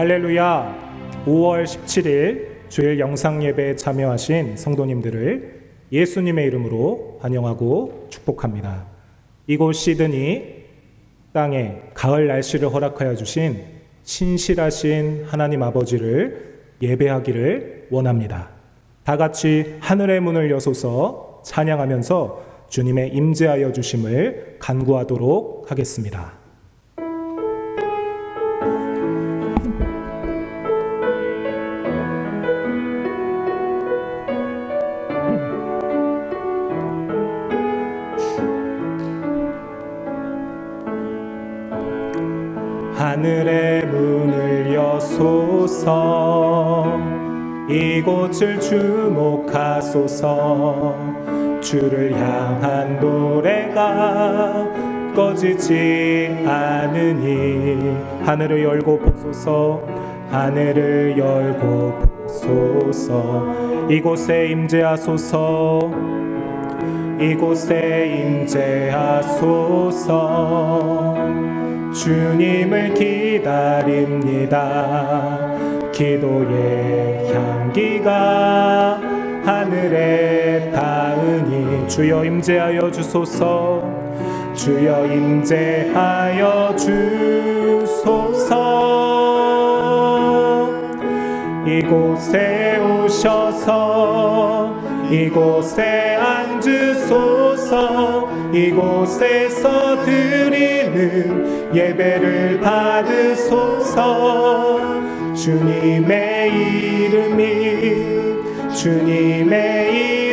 할렐루야. 5월 17일 주일 영상예배에 참여하신 성도님들을 예수님의 이름으로 환영하고 축복합니다. 이곳 시드니 땅에 가을 날씨를 허락하여 주신 신실하신 하나님 아버지를 예배하기를 원합니다. 다 같이 하늘의 문을 여소서 찬양하면서 주님의 임재하여 주심을 간구하도록 하겠습니다. 하늘의 문을 여소서, 이곳을 주목하소서. 주를 향한 노래가 꺼지지 않으니 하늘을 열고 보소서, 하늘을 열고 보소서. 이곳에 임재하소서, 이곳에 임재하소서. 주님을 기다립니다. 기도의 향기가 하늘에 닿으니 주여 임재하여 주소서, 주여 임재하여 주소서. 이곳에 오셔서 이곳에 앉으소서. 이곳에서 드리는 예배를 받으소서. 주님의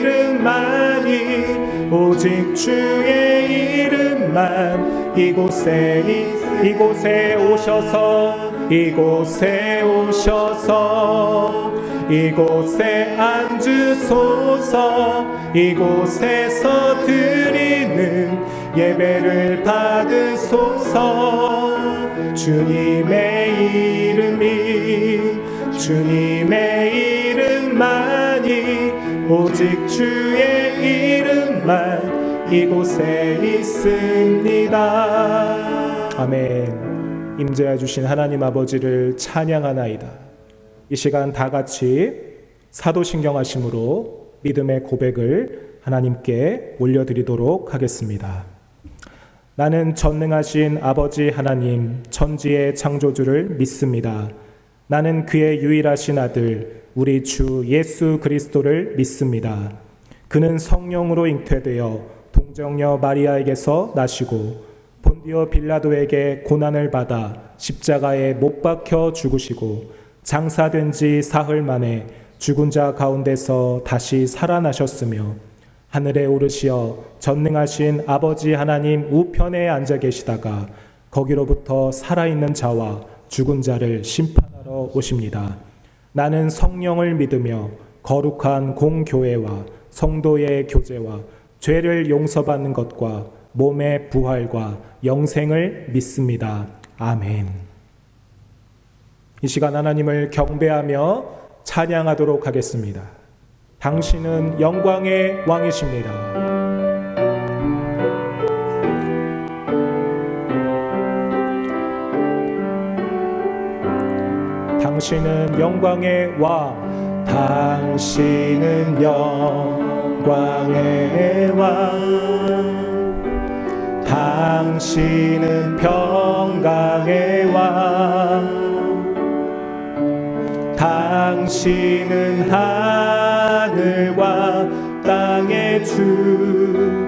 이름만이, 오직 주의 이름만 이곳에 오셔서 이곳에 앉으소서. 이곳에서 드리는 예배를 받으소서. 주님의 이름만이, 오직 주의 이름만 이곳에 있습니다. 아멘. 임재해 주신 하나님 아버지를 찬양하나이다. 이 시간 다 같이 사도신경하심으로 믿음의 고백을 하나님께 올려드리도록 하겠습니다. 나는 전능하신 아버지 하나님, 천지의 창조주를 믿습니다. 나는 그의 유일하신 아들, 우리 주 예수 그리스도를 믿습니다. 그는 성령으로 잉태되어 동정녀 마리아에게서 나시고 본디오 빌라도에게 고난을 받아 십자가에 못 박혀 죽으시고 장사된 지 사흘 만에 죽은 자 가운데서 다시 살아나셨으며 하늘에 오르시어 전능하신 아버지 하나님 우편에 앉아 계시다가 거기로부터 살아있는 자와 죽은 자를 심판하러 오십니다. 나는 성령을 믿으며 거룩한 공교회와 성도의 교제와 죄를 용서받는 것과 몸의 부활과 영생을 믿습니다. 아멘. 이 시간 하나님을 경배하며 찬양하도록 하겠습니다. 당신은 영광의 왕이십니다. 당신은 영광의 왕, 당신은 영광의 왕, 당신은 평강의 왕, 당신은 하늘과 땅의 주,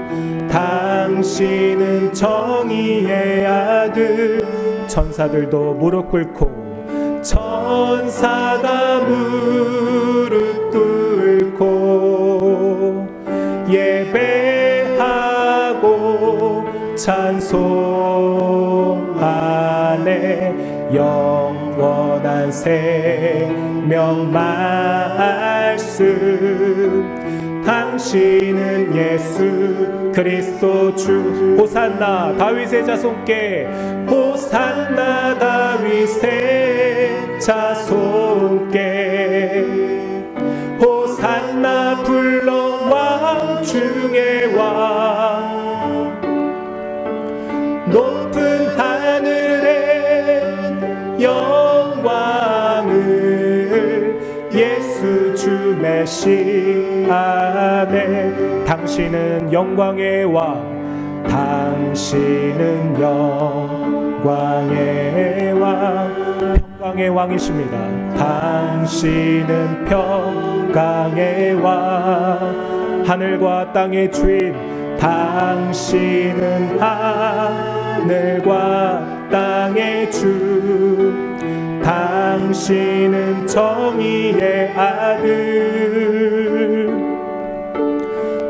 당신은 정의의 아들. 천사들도 무릎 꿇고, 천사가 무릎 꿇고 예배하고 찬송하네. 영원한 생명 말씀, 당신은 예수 그리스도 주. 호산나 다윗의 자손께, 호산나 다윗의 자손께, 호산나 불러 왕 중의 왕. 높은 하늘에 영광 메시 안에 당신은 영광의 왕 당신은 영광의 왕 평강의 왕이십니다. 당신은 평강의 왕 하늘과 땅의 주인 당신은 하늘과 땅의 주 당신은 정의의 아들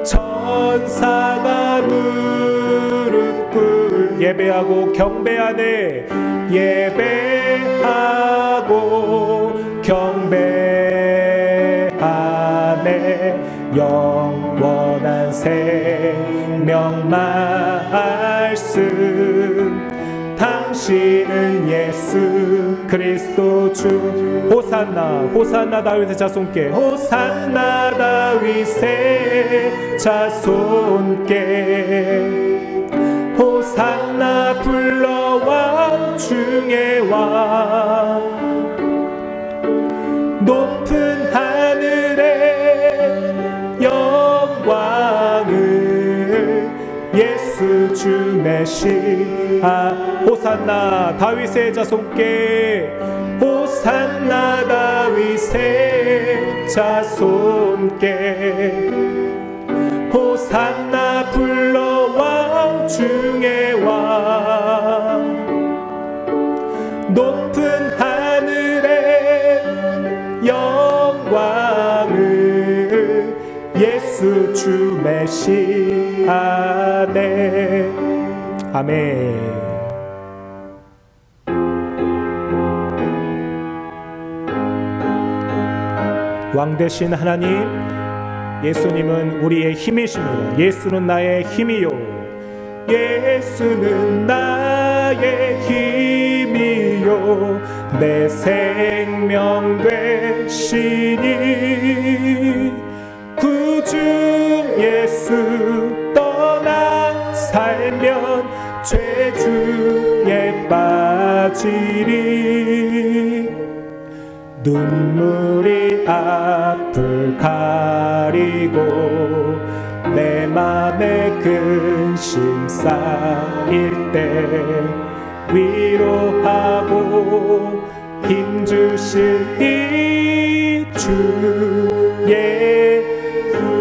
천사가 무릎 꿇 예배하고 경배하네 예배하고 경배하네 영원한 생명 말씀 당신은 예수 그리스도 주 호산나 호산나 다윗의 자손께 호산나 다윗의 자손께 호산나 불러 왕 중의 왕 높은 하늘에 영광을 예수 주 메시아 호산나 다윗의 자손께 호산나 다윗의 자손께 호산나 불러 왕 중의 왕 높은 하늘에 영광을 예수 주 메시아네 아멘. 왕 되신 하나님 예수님은 우리의 힘이십니다. 예수는 나의 힘이요 예수는 나의 힘이요 내 생명 되시니 구주 예수 떠나 살면 죄주에 빠지리 눈물이 앞을 가리고 내 맘에 근심 쌓일 때 위로하고 힘주실 이 주의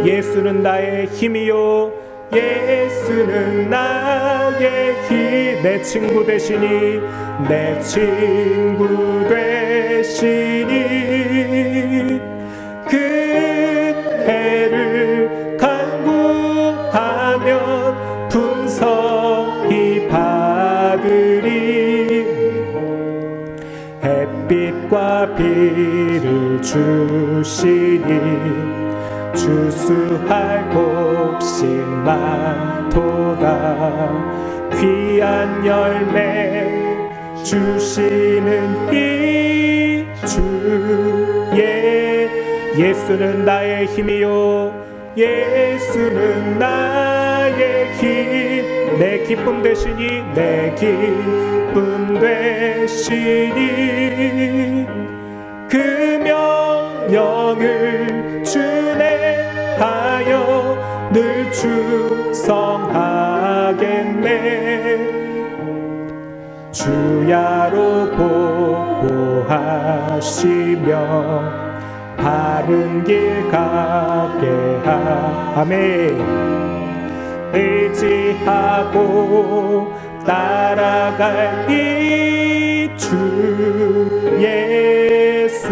예수는 나의 힘이요 예수는 나의 힘 내 친구 되시니 내 친구 되시니 그해를 간구하면 풍성히 받으리 햇빛과 비를 주시니 주수할 곡식 많도다 귀한 열매 주시는 이 주의 예수는 나의 힘이요 예수는 나의 힘 내 기쁨 되시니 내 기쁨 되시니 그 명령을 준행하여 늘 충성하겠네 주야로 보호하시며 바른 길 가게 아멘 의지하고 따라갈 이 주 예수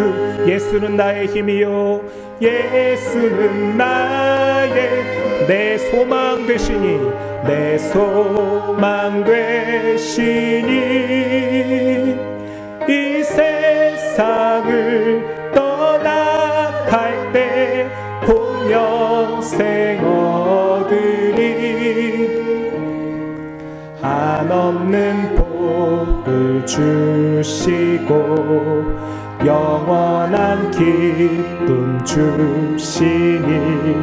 예수는 나의 힘이요 예수는 나의 내 소망 되시니 내 소망 되시니 이 세상을 떠나갈 때 공영생 얻으리 한없는 복을 주시고 영원한 기쁨 주시니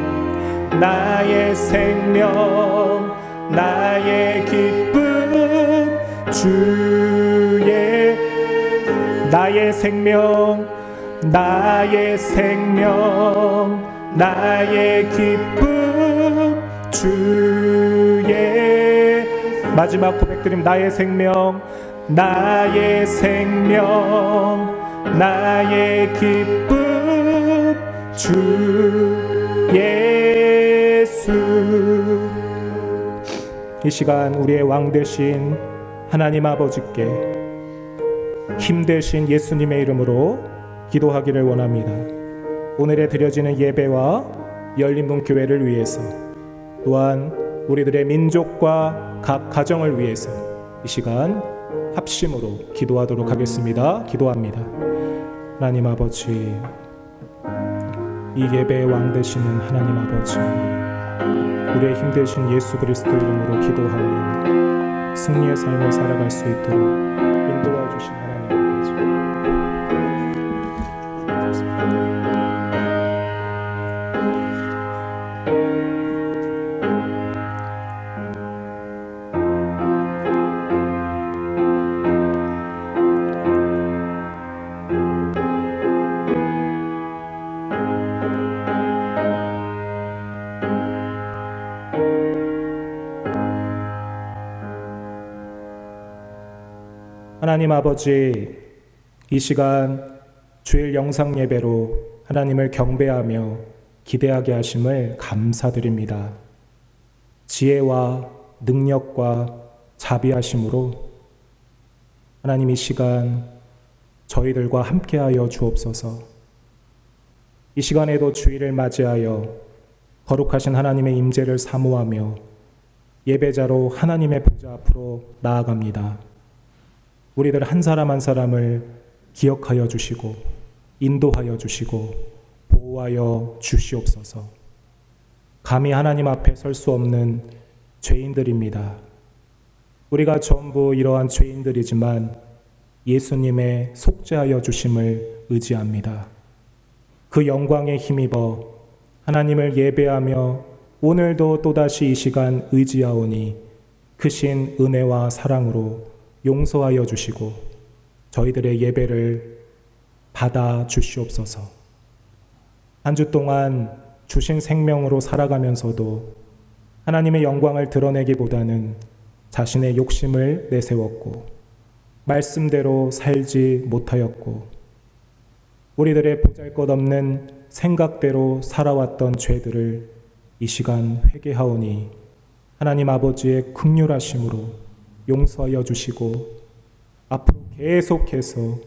나의 생명 나의 기쁨 주의 나의 생명 나의 생명 나의 기쁨 주의 마지막 고백드림 나의 생명 나의 생명 나의 기쁨 주 예수. 이 시간 우리의 왕 되신 하나님 아버지께 힘 되신 예수님의 이름으로 기도하기를 원합니다. 오늘에 드려지는 예배와 열린문 교회를 위해서 또한 우리들의 민족과 각 가정을 위해서 이 시간 합심으로 기도하도록 하겠습니다. 기도합니다. 하나님 아버지, 이 예배의 왕 되시는 하나님 아버지, 우리의 힘 되신 예수 그리스도 이름으로 기도하며 승리의 삶을 살아갈 수 있도록 인도해 주신 하나님 아버지, 하나님 아버지, 이 시간 주일 영상 예배로 하나님을 경배하며 기대하게 하심을 감사드립니다. 지혜와 능력과 자비하심으로 하나님 이 시간 저희들과 함께하여 주옵소서. 이 시간에도 주일을 맞이하여 거룩하신 하나님의 임재를 사모하며 예배자로 하나님의 보좌 앞으로 나아갑니다. 우리들 한 사람 한 사람을 기억하여 주시고 인도하여 주시고 보호하여 주시옵소서. 감히 하나님 앞에 설 수 없는 죄인들입니다. 우리가 전부 이러한 죄인들이지만 예수님의 속죄하여 주심을 의지합니다. 그 영광에 힘입어 하나님을 예배하며 오늘도 또다시 이 시간 의지하오니 크신 은혜와 사랑으로 용서하여 주시고 저희들의 예배를 받아 주시옵소서. 한 주 동안 주신 생명으로 살아가면서도 하나님의 영광을 드러내기보다는 자신의 욕심을 내세웠고 말씀대로 살지 못하였고 우리들의 보잘것없는 생각대로 살아왔던 죄들을 이 시간 회개하오니 하나님 아버지의 긍휼하심으로 용서하여 주시고 앞으로 계속해서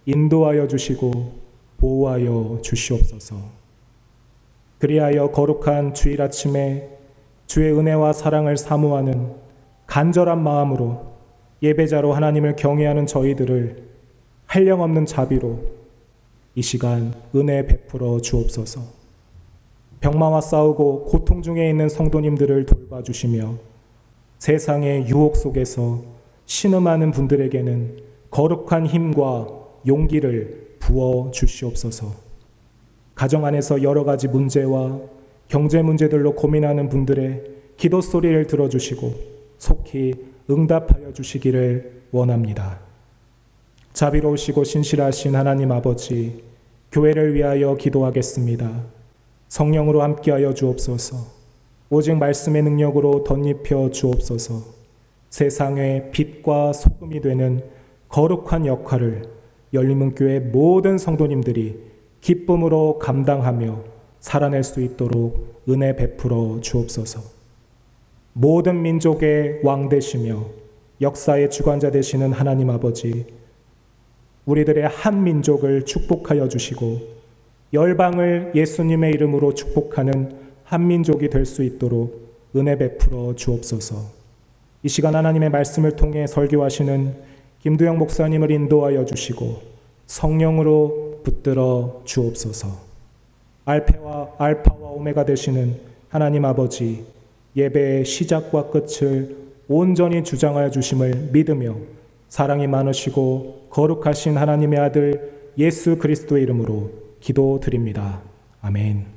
인도하여 주시고 보호하여 주시옵소서. 그리하여 거룩한 주일 아침에 주의 은혜와 사랑을 사모하는 간절한 마음으로 예배자로 하나님을 경외하는 저희들을 한량없는 자비로 이 시간 은혜 베풀어 주옵소서. 병마와 싸우고 고통 중에 있는 성도님들을 돌봐주시며 세상의 유혹 속에서 신음하는 분들에게는 거룩한 힘과 용기를 부어 주시옵소서. 가정 안에서 여러 가지 문제와 경제 문제들로 고민하는 분들의 기도 소리를 들어주시고 속히 응답하여 주시기를 원합니다. 자비로우시고 신실하신 하나님 아버지, 교회를 위하여 기도하겠습니다. 성령으로 함께하여 주옵소서. 오직 말씀의 능력으로 덧입혀 주옵소서. 세상의 빛과 소금이 되는 거룩한 역할을 열린문교회 모든 성도님들이 기쁨으로 감당하며 살아낼 수 있도록 은혜 베풀어 주옵소서. 모든 민족의 왕 되시며 역사의 주관자 되시는 하나님 아버지, 우리들의 한 민족을 축복하여 주시고 열방을 예수님의 이름으로 축복하는 한 민족이 될 수 있도록 은혜 베풀어 주옵소서. 이 시간 하나님의 말씀을 통해 설교하시는 김두영 목사님을 인도하여 주시고 성령으로 붙들어 주옵소서. 알파와 오메가 되시는 하나님 아버지, 예배의 시작과 끝을 온전히 주장하여 주심을 믿으며 사랑이 많으시고 거룩하신 하나님의 아들 예수 그리스도의 이름으로 기도드립니다. 아멘.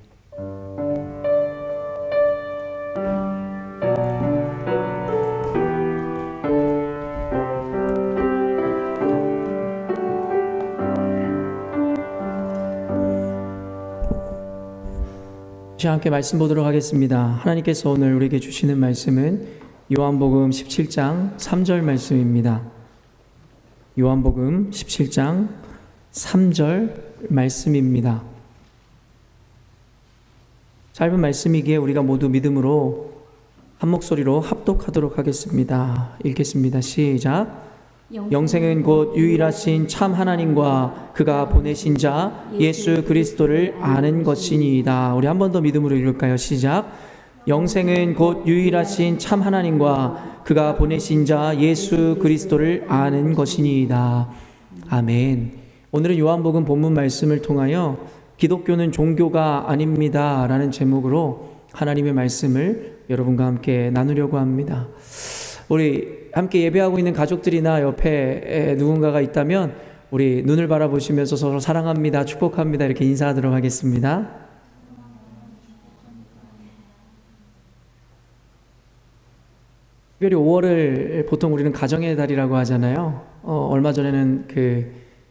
시간 함께 말씀 보도록 하겠습니다. 하나님께서 오늘 우리에게 주시는 말씀은 요한복음 17장 3절 말씀입니다. 요한복음 17장 3절 말씀입니다. 짧은 말씀이기에 우리가 모두 믿음으로 한 목소리로 합독하도록 하겠습니다. 읽겠습니다. 시작. 영생은 곧 유일하신 참 하나님과 그가 보내신 자 예수 그리스도를 아는 것이니이다. 우리 한 번 더 믿음으로 읽을까요? 시작. 영생은 곧 유일하신 참 하나님과 그가 보내신 자 예수 그리스도를 아는 것이니이다. 아멘. 오늘은 요한복음 본문 말씀을 통하여 기독교는 종교가 아닙니다 라는 제목으로 하나님의 말씀을 여러분과 함께 나누려고 합니다. 우리 함께 예배하고 있는 가족들이나 옆에 누군가가 있다면 우리 눈을 바라보시면서 서로 사랑합니다, 축복합니다 이렇게 인사하도록 하겠습니다. 특별히 5월을 보통 우리는 가정의 달이라고 하잖아요. 얼마 전에는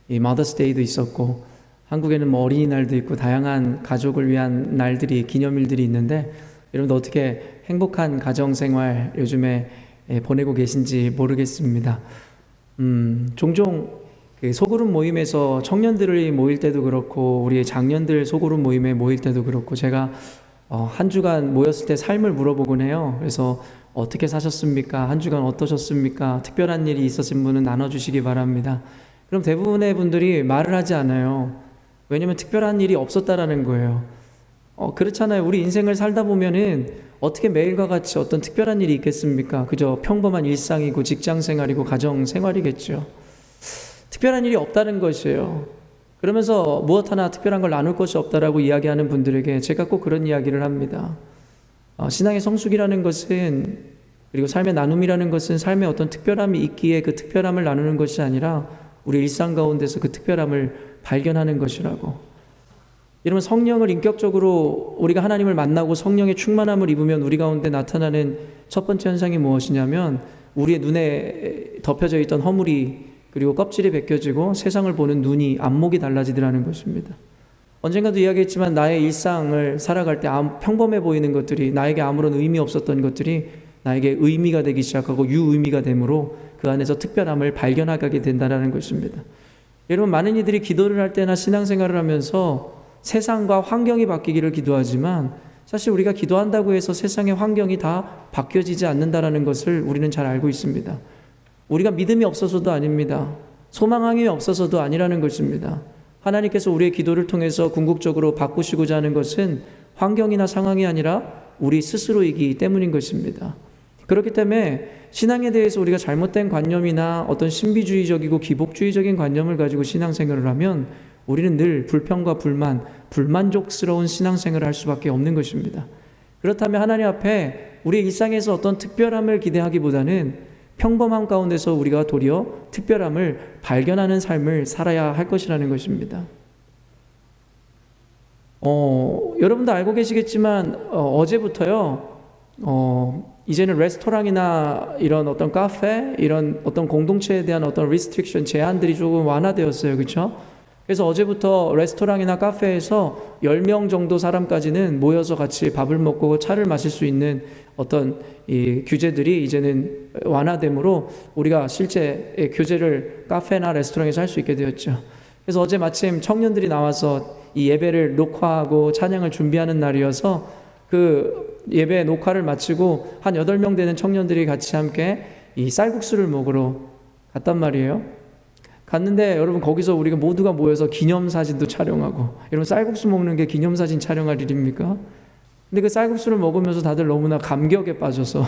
이 Mother's Day도 있었고 한국에는 뭐 어린이날도 있고 다양한 가족을 위한 날들이 기념일들이 있는데 여러분들 어떻게 행복한 가정생활 요즘에 보내고 계신지 모르겠습니다. 종종 소그룹 모임에서 청년들이 모일 때도 그렇고 우리의 장년들 소그룹 모임에 모일 때도 그렇고 제가 한 주간 모였을 때 삶을 물어보곤 해요. 그래서 어떻게 사셨습니까? 한 주간 어떠셨습니까? 특별한 일이 있었은 분은 나눠주시기 바랍니다. 그럼 대부분의 분들이 말을 하지 않아요. 왜냐면 특별한 일이 없었다라는 거예요. 그렇잖아요. 우리 인생을 살다 보면은 어떻게 매일과 같이 어떤 특별한 일이 있겠습니까? 그저 평범한 일상이고 직장 생활이고 가정 생활이겠죠. 특별한 일이 없다는 것이에요. 그러면서 무엇 하나 특별한 걸 나눌 것이 없다라고 이야기하는 분들에게 제가 꼭 그런 이야기를 합니다. 신앙의 성숙이라는 것은 그리고 삶의 나눔이라는 것은 삶에 어떤 특별함이 있기에 그 특별함을 나누는 것이 아니라 우리 일상 가운데서 그 특별함을 발견하는 것이라고. 여러분 성령을 인격적으로 우리가 하나님을 만나고 성령의 충만함을 입으면 우리 가운데 나타나는 첫 번째 현상이 무엇이냐면 우리의 눈에 덮여져 있던 허물이 그리고 껍질이 벗겨지고 세상을 보는 눈이 안목이 달라지더라는 것입니다. 언젠가도 이야기했지만 나의 일상을 살아갈 때 평범해 보이는 것들이 나에게 아무런 의미 없었던 것들이 나에게 의미가 되기 시작하고 유의미가 되므로 그 안에서 특별함을 발견하게 된다는 것입니다. 여러분 많은 이들이 기도를 할 때나 신앙생활을 하면서 세상과 환경이 바뀌기를 기도하지만 사실 우리가 기도한다고 해서 세상의 환경이 다 바뀌어지지 않는다는 것을 우리는 잘 알고 있습니다. 우리가 믿음이 없어서도 아닙니다. 소망함이 없어서도 아니라는 것입니다. 하나님께서 우리의 기도를 통해서 궁극적으로 바꾸시고자 하는 것은 환경이나 상황이 아니라 우리 스스로이기 때문인 것입니다. 그렇기 때문에 신앙에 대해서 우리가 잘못된 관념이나 어떤 신비주의적이고 기복주의적인 관념을 가지고 신앙생활을 하면 우리는 늘 불평과 불만족스러운 신앙생활을 할 수밖에 없는 것입니다. 그렇다면 하나님 앞에 우리의 일상에서 어떤 특별함을 기대하기보다는 평범함 가운데서 우리가 도리어 특별함을 발견하는 삶을 살아야 할 것이라는 것입니다. 여러분도 알고 계시겠지만 어제부터요 이제는 레스토랑이나 이런 어떤 카페 이런 어떤 공동체에 대한 어떤 리스트릭션 제한들이 조금 완화되었어요. 그렇죠? 그래서 어제부터 레스토랑이나 카페에서 10명 정도 사람까지는 모여서 같이 밥을 먹고 차를 마실 수 있는 어떤 이 규제들이 이제는 완화되므로 우리가 실제 규제를 카페나 레스토랑에서 할 수 있게 되었죠. 그래서 어제 마침 청년들이 나와서 이 예배를 녹화하고 찬양을 준비하는 날이어서 그 예배 녹화를 마치고 한 8명 되는 청년들이 같이 함께 이 쌀국수를 먹으러 갔단 말이에요. 갔는데 여러분 거기서 우리가 모두가 모여서 기념사진도 촬영하고 여러분 쌀국수 먹는 게 기념사진 촬영할 일입니까? 근데 그 쌀국수를 먹으면서 다들 너무나 감격에 빠져서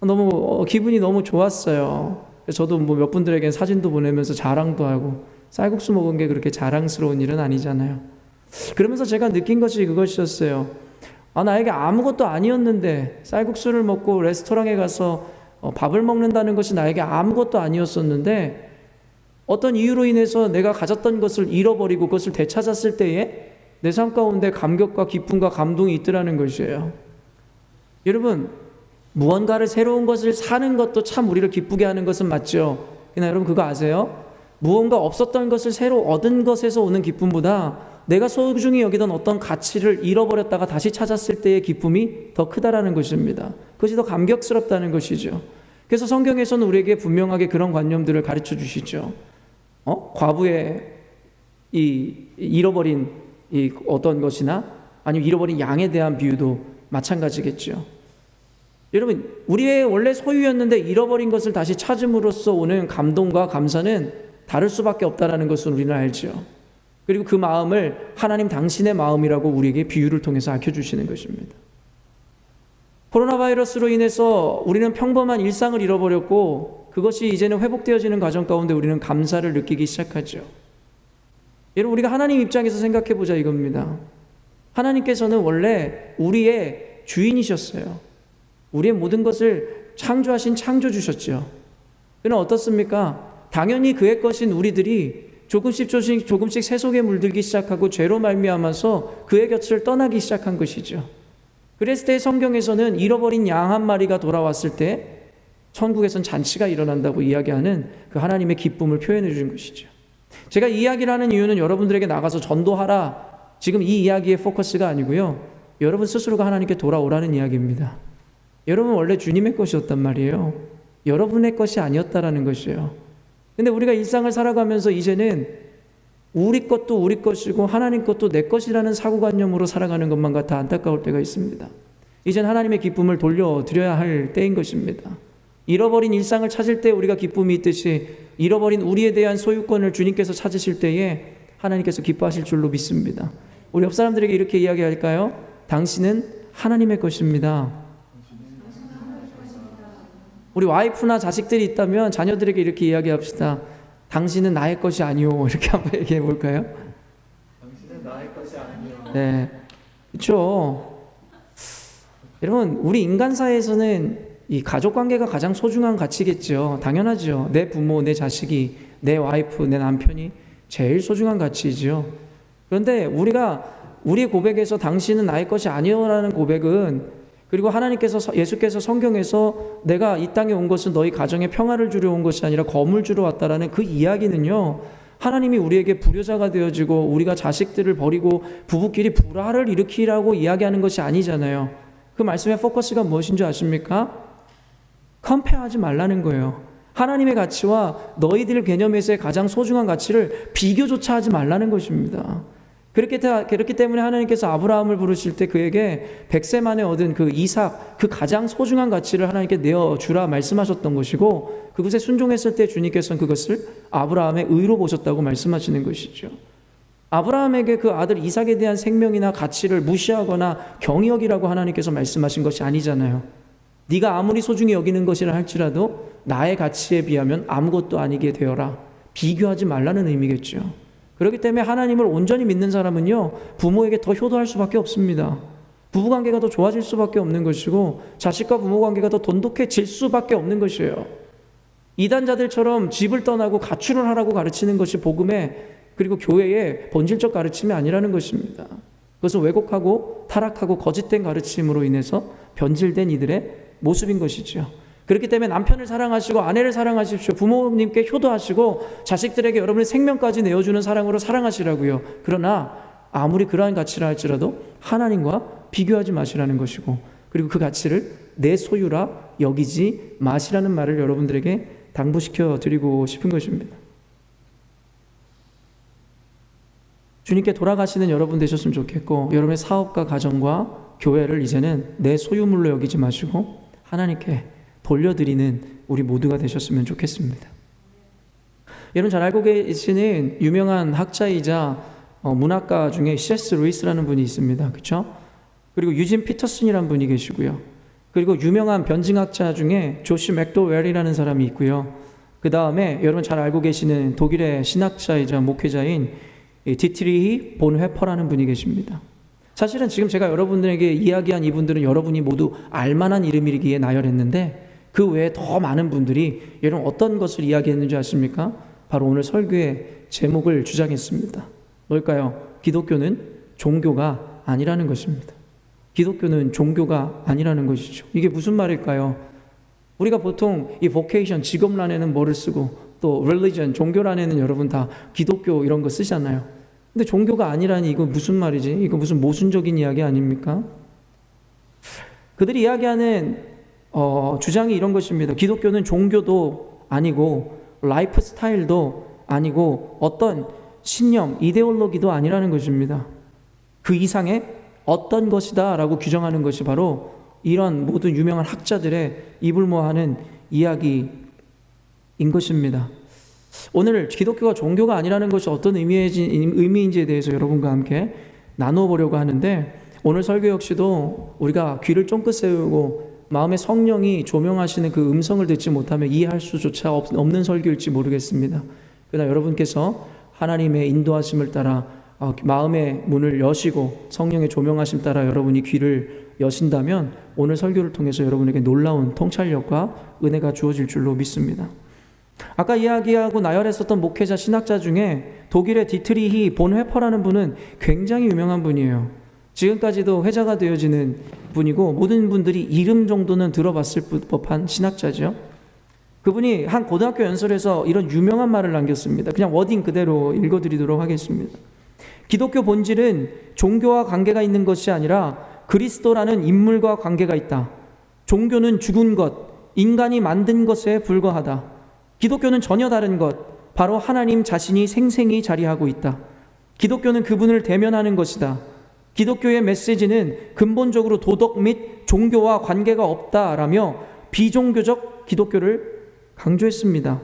너무 기분이 너무 좋았어요. 저도 뭐 몇 분들에게 사진도 보내면서 자랑도 하고 쌀국수 먹은 게 그렇게 자랑스러운 일은 아니잖아요. 그러면서 제가 느낀 것이 그것이었어요. 나에게 아무것도 아니었는데 쌀국수를 먹고 레스토랑에 가서 밥을 먹는다는 것이 나에게 아무것도 아니었었는데 어떤 이유로 인해서 내가 가졌던 것을 잃어버리고 그것을 되찾았을 때에 내 삶 가운데 감격과 기쁨과 감동이 있더라는 것이에요. 여러분 무언가를 새로운 것을 사는 것도 참 우리를 기쁘게 하는 것은 맞죠. 그러나 여러분 그거 아세요? 무언가 없었던 것을 새로 얻은 것에서 오는 기쁨보다 내가 소중히 여기던 어떤 가치를 잃어버렸다가 다시 찾았을 때의 기쁨이 더 크다라는 것입니다. 그것이 더 감격스럽다는 것이죠. 그래서 성경에서는 우리에게 분명하게 그런 관념들을 가르쳐 주시죠. 과부의 이 잃어버린 이 어떤 것이나 아니면 잃어버린 양에 대한 비유도 마찬가지겠죠. 여러분, 우리의 원래 소유였는데 잃어버린 것을 다시 찾음으로써 오는 감동과 감사는 다를 수밖에 없다는 것을 우리는 알죠. 그리고 그 마음을 하나님 당신의 마음이라고 우리에게 비유를 통해서 알려주시는 것입니다. 코로나 바이러스로 인해서 우리는 평범한 일상을 잃어버렸고 그것이 이제는 회복되어지는 과정 가운데 우리는 감사를 느끼기 시작하죠. 여러분, 우리가 하나님 입장에서 생각해 보자 이겁니다. 하나님께서는 원래 우리의 주인이셨어요. 우리의 모든 것을 창조하신 창조주셨죠. 그러나 어떻습니까? 당연히 그의 것인 우리들이 조금씩 세속에 물들기 시작하고 죄로 말미암아서 그의 곁을 떠나기 시작한 것이죠. 그랬을 때 성경에서는 잃어버린 양 한 마리가 돌아왔을 때 천국에선 잔치가 일어난다고 이야기하는 그 하나님의 기쁨을 표현해 준 것이죠. 제가 이 이야기를 하는 이유는 여러분들에게 나가서 전도하라, 지금 이 이야기의 포커스가 아니고요, 여러분 스스로가 하나님께 돌아오라는 이야기입니다. 여러분 원래 주님의 것이었단 말이에요. 여러분의 것이 아니었다라는 것이에요. 근데 우리가 일상을 살아가면서 이제는 우리 것도 우리 것이고 하나님 것도 내 것이라는 사고관념으로 살아가는 것만 같아 안타까울 때가 있습니다. 이젠 하나님의 기쁨을 돌려드려야 할 때인 것입니다. 잃어버린 일상을 찾을 때 우리가 기쁨이 있듯이 잃어버린 우리에 대한 소유권을 주님께서 찾으실 때에 하나님께서 기뻐하실 줄로 믿습니다. 우리 옆 사람들에게 이렇게 이야기할까요? 당신은 하나님의 것입니다. 우리 와이프나 자식들이 있다면 자녀들에게 이렇게 이야기합시다. 당신은 나의 것이 아니오. 이렇게 한번 얘기해 볼까요? 당신은 나의 것이 아니오. 네, 그렇죠. 여러분, 우리 인간 사회에서는 이 가족 관계가 가장 소중한 가치겠죠. 당연하죠. 내 부모, 내 자식이, 내 와이프, 내 남편이 제일 소중한 가치이죠. 그런데 우리의 고백에서 당신은 나의 것이 아니오라는 고백은, 그리고 하나님께서, 예수께서 성경에서 내가 이 땅에 온 것은 너희 가정에 평화를 주려 온 것이 아니라 검을 주러 왔다라는 그 이야기는요, 하나님이 우리에게 불효자가 되어지고 우리가 자식들을 버리고 부부끼리 불화를 일으키라고 이야기하는 것이 아니잖아요. 그 말씀의 포커스가 무엇인 줄 아십니까? 컴페어하지 말라는 거예요. 하나님의 가치와 너희들 개념에서의 가장 소중한 가치를 비교조차 하지 말라는 것입니다. 그렇기 때문에 하나님께서 아브라함을 부르실 때 그에게 100세 만에 얻은 그 이삭, 그 가장 소중한 가치를 하나님께 내어주라 말씀하셨던 것이고, 그것에 순종했을 때 주님께서는 그것을 아브라함의 의로 보셨다고 말씀하시는 것이죠. 아브라함에게 그 아들 이삭에 대한 생명이나 가치를 무시하거나 경히 여기라고 하나님께서 말씀하신 것이 아니잖아요. 네가 아무리 소중히 여기는 것이라 할지라도 나의 가치에 비하면 아무것도 아니게 되어라. 비교하지 말라는 의미겠죠. 그렇기 때문에 하나님을 온전히 믿는 사람은요, 부모에게 더 효도할 수밖에 없습니다. 부부관계가 더 좋아질 수밖에 없는 것이고 자식과 부모관계가 더 돈독해질 수밖에 없는 것이에요. 이단자들처럼 집을 떠나고 가출을 하라고 가르치는 것이 복음의, 그리고 교회의 본질적 가르침이 아니라는 것입니다. 그것은 왜곡하고 타락하고 거짓된 가르침으로 인해서 변질된 이들의 모습인 것이죠. 그렇기 때문에 남편을 사랑하시고 아내를 사랑하십시오. 부모님께 효도하시고 자식들에게 여러분의 생명까지 내어주는 사랑으로 사랑하시라고요. 그러나 아무리 그러한 가치라 할지라도 하나님과 비교하지 마시라는 것이고, 그리고 그 가치를 내 소유라 여기지 마시라는 말을 여러분들에게 당부시켜 드리고 싶은 것입니다. 주님께 돌아가시는 여러분 되셨으면 좋겠고, 여러분의 사업과 가정과 교회를 이제는 내 소유물로 여기지 마시고 하나님께 돌려드리는 우리 모두가 되셨으면 좋겠습니다. 여러분 잘 알고 계시는 유명한 학자이자 문학가 중에 C.S. 루이스라는 분이 있습니다. 그렇죠? 그리고 유진 피터슨이라는 분이 계시고요. 그리고 유명한 변증학자 중에 조시 맥도웰이라는 사람이 있고요. 그 다음에 여러분 잘 알고 계시는 독일의 신학자이자 목회자인 디트리히 본회퍼라는 분이 계십니다. 사실은 지금 제가 여러분들에게 이야기한 이분들은 여러분이 모두 알만한 이름이기에 나열했는데, 그 외에 더 많은 분들이 여러분 어떤 것을 이야기했는지 아십니까? 바로 오늘 설교의 제목을 주장했습니다. 뭘까요? 기독교는 종교가 아니라는 것입니다. 기독교는 종교가 아니라는 것이죠. 이게 무슨 말일까요? 우리가 보통 이 vocation, 직업란에는 뭐를 쓰고 또 religion, 종교란에는 여러분 다 기독교 이런 거 쓰잖아요. 근데 종교가 아니라니 이거 무슨 말이지? 이거 무슨 모순적인 이야기 아닙니까? 그들이 이야기하는 주장이 이런 것입니다. 기독교는 종교도 아니고 라이프 스타일도 아니고 어떤 신념, 이데올로기도 아니라는 것입니다. 그 이상의 어떤 것이다 라고 규정하는 것이 바로 이런 모든 유명한 학자들의 입을 모아하는 이야기인 것입니다. 오늘 기독교가 종교가 아니라는 것이 어떤 의미인지에 대해서 여러분과 함께 나눠보려고 하는데, 오늘 설교 역시도 우리가 귀를 쫑긋 세우고 마음의 성령이 조명하시는 그 음성을 듣지 못하면 이해할 수조차 없는 설교일지 모르겠습니다. 그러나 여러분께서 하나님의 인도하심을 따라 마음의 문을 여시고 성령의 조명하심 따라 여러분이 귀를 여신다면 오늘 설교를 통해서 여러분에게 놀라운 통찰력과 은혜가 주어질 줄로 믿습니다. 아까 이야기하고 나열했었던 목회자 신학자 중에 독일의 디트리히 본회퍼라는 분은 굉장히 유명한 분이에요. 지금까지도 회자가 되어지는 분이고 모든 분들이 이름 정도는 들어봤을 법한 신학자죠. 그분이 한 고등학교 연설에서 이런 유명한 말을 남겼습니다. 그냥 워딩 그대로 읽어드리도록 하겠습니다. 기독교 본질은 종교와 관계가 있는 것이 아니라 그리스도라는 인물과 관계가 있다. 종교는 죽은 것, 인간이 만든 것에 불과하다. 기독교는 전혀 다른 것, 바로 하나님 자신이 생생히 자리하고 있다. 기독교는 그분을 대면하는 것이다. 기독교의 메시지는 근본적으로 도덕 및 종교와 관계가 없다라며 비종교적 기독교를 강조했습니다.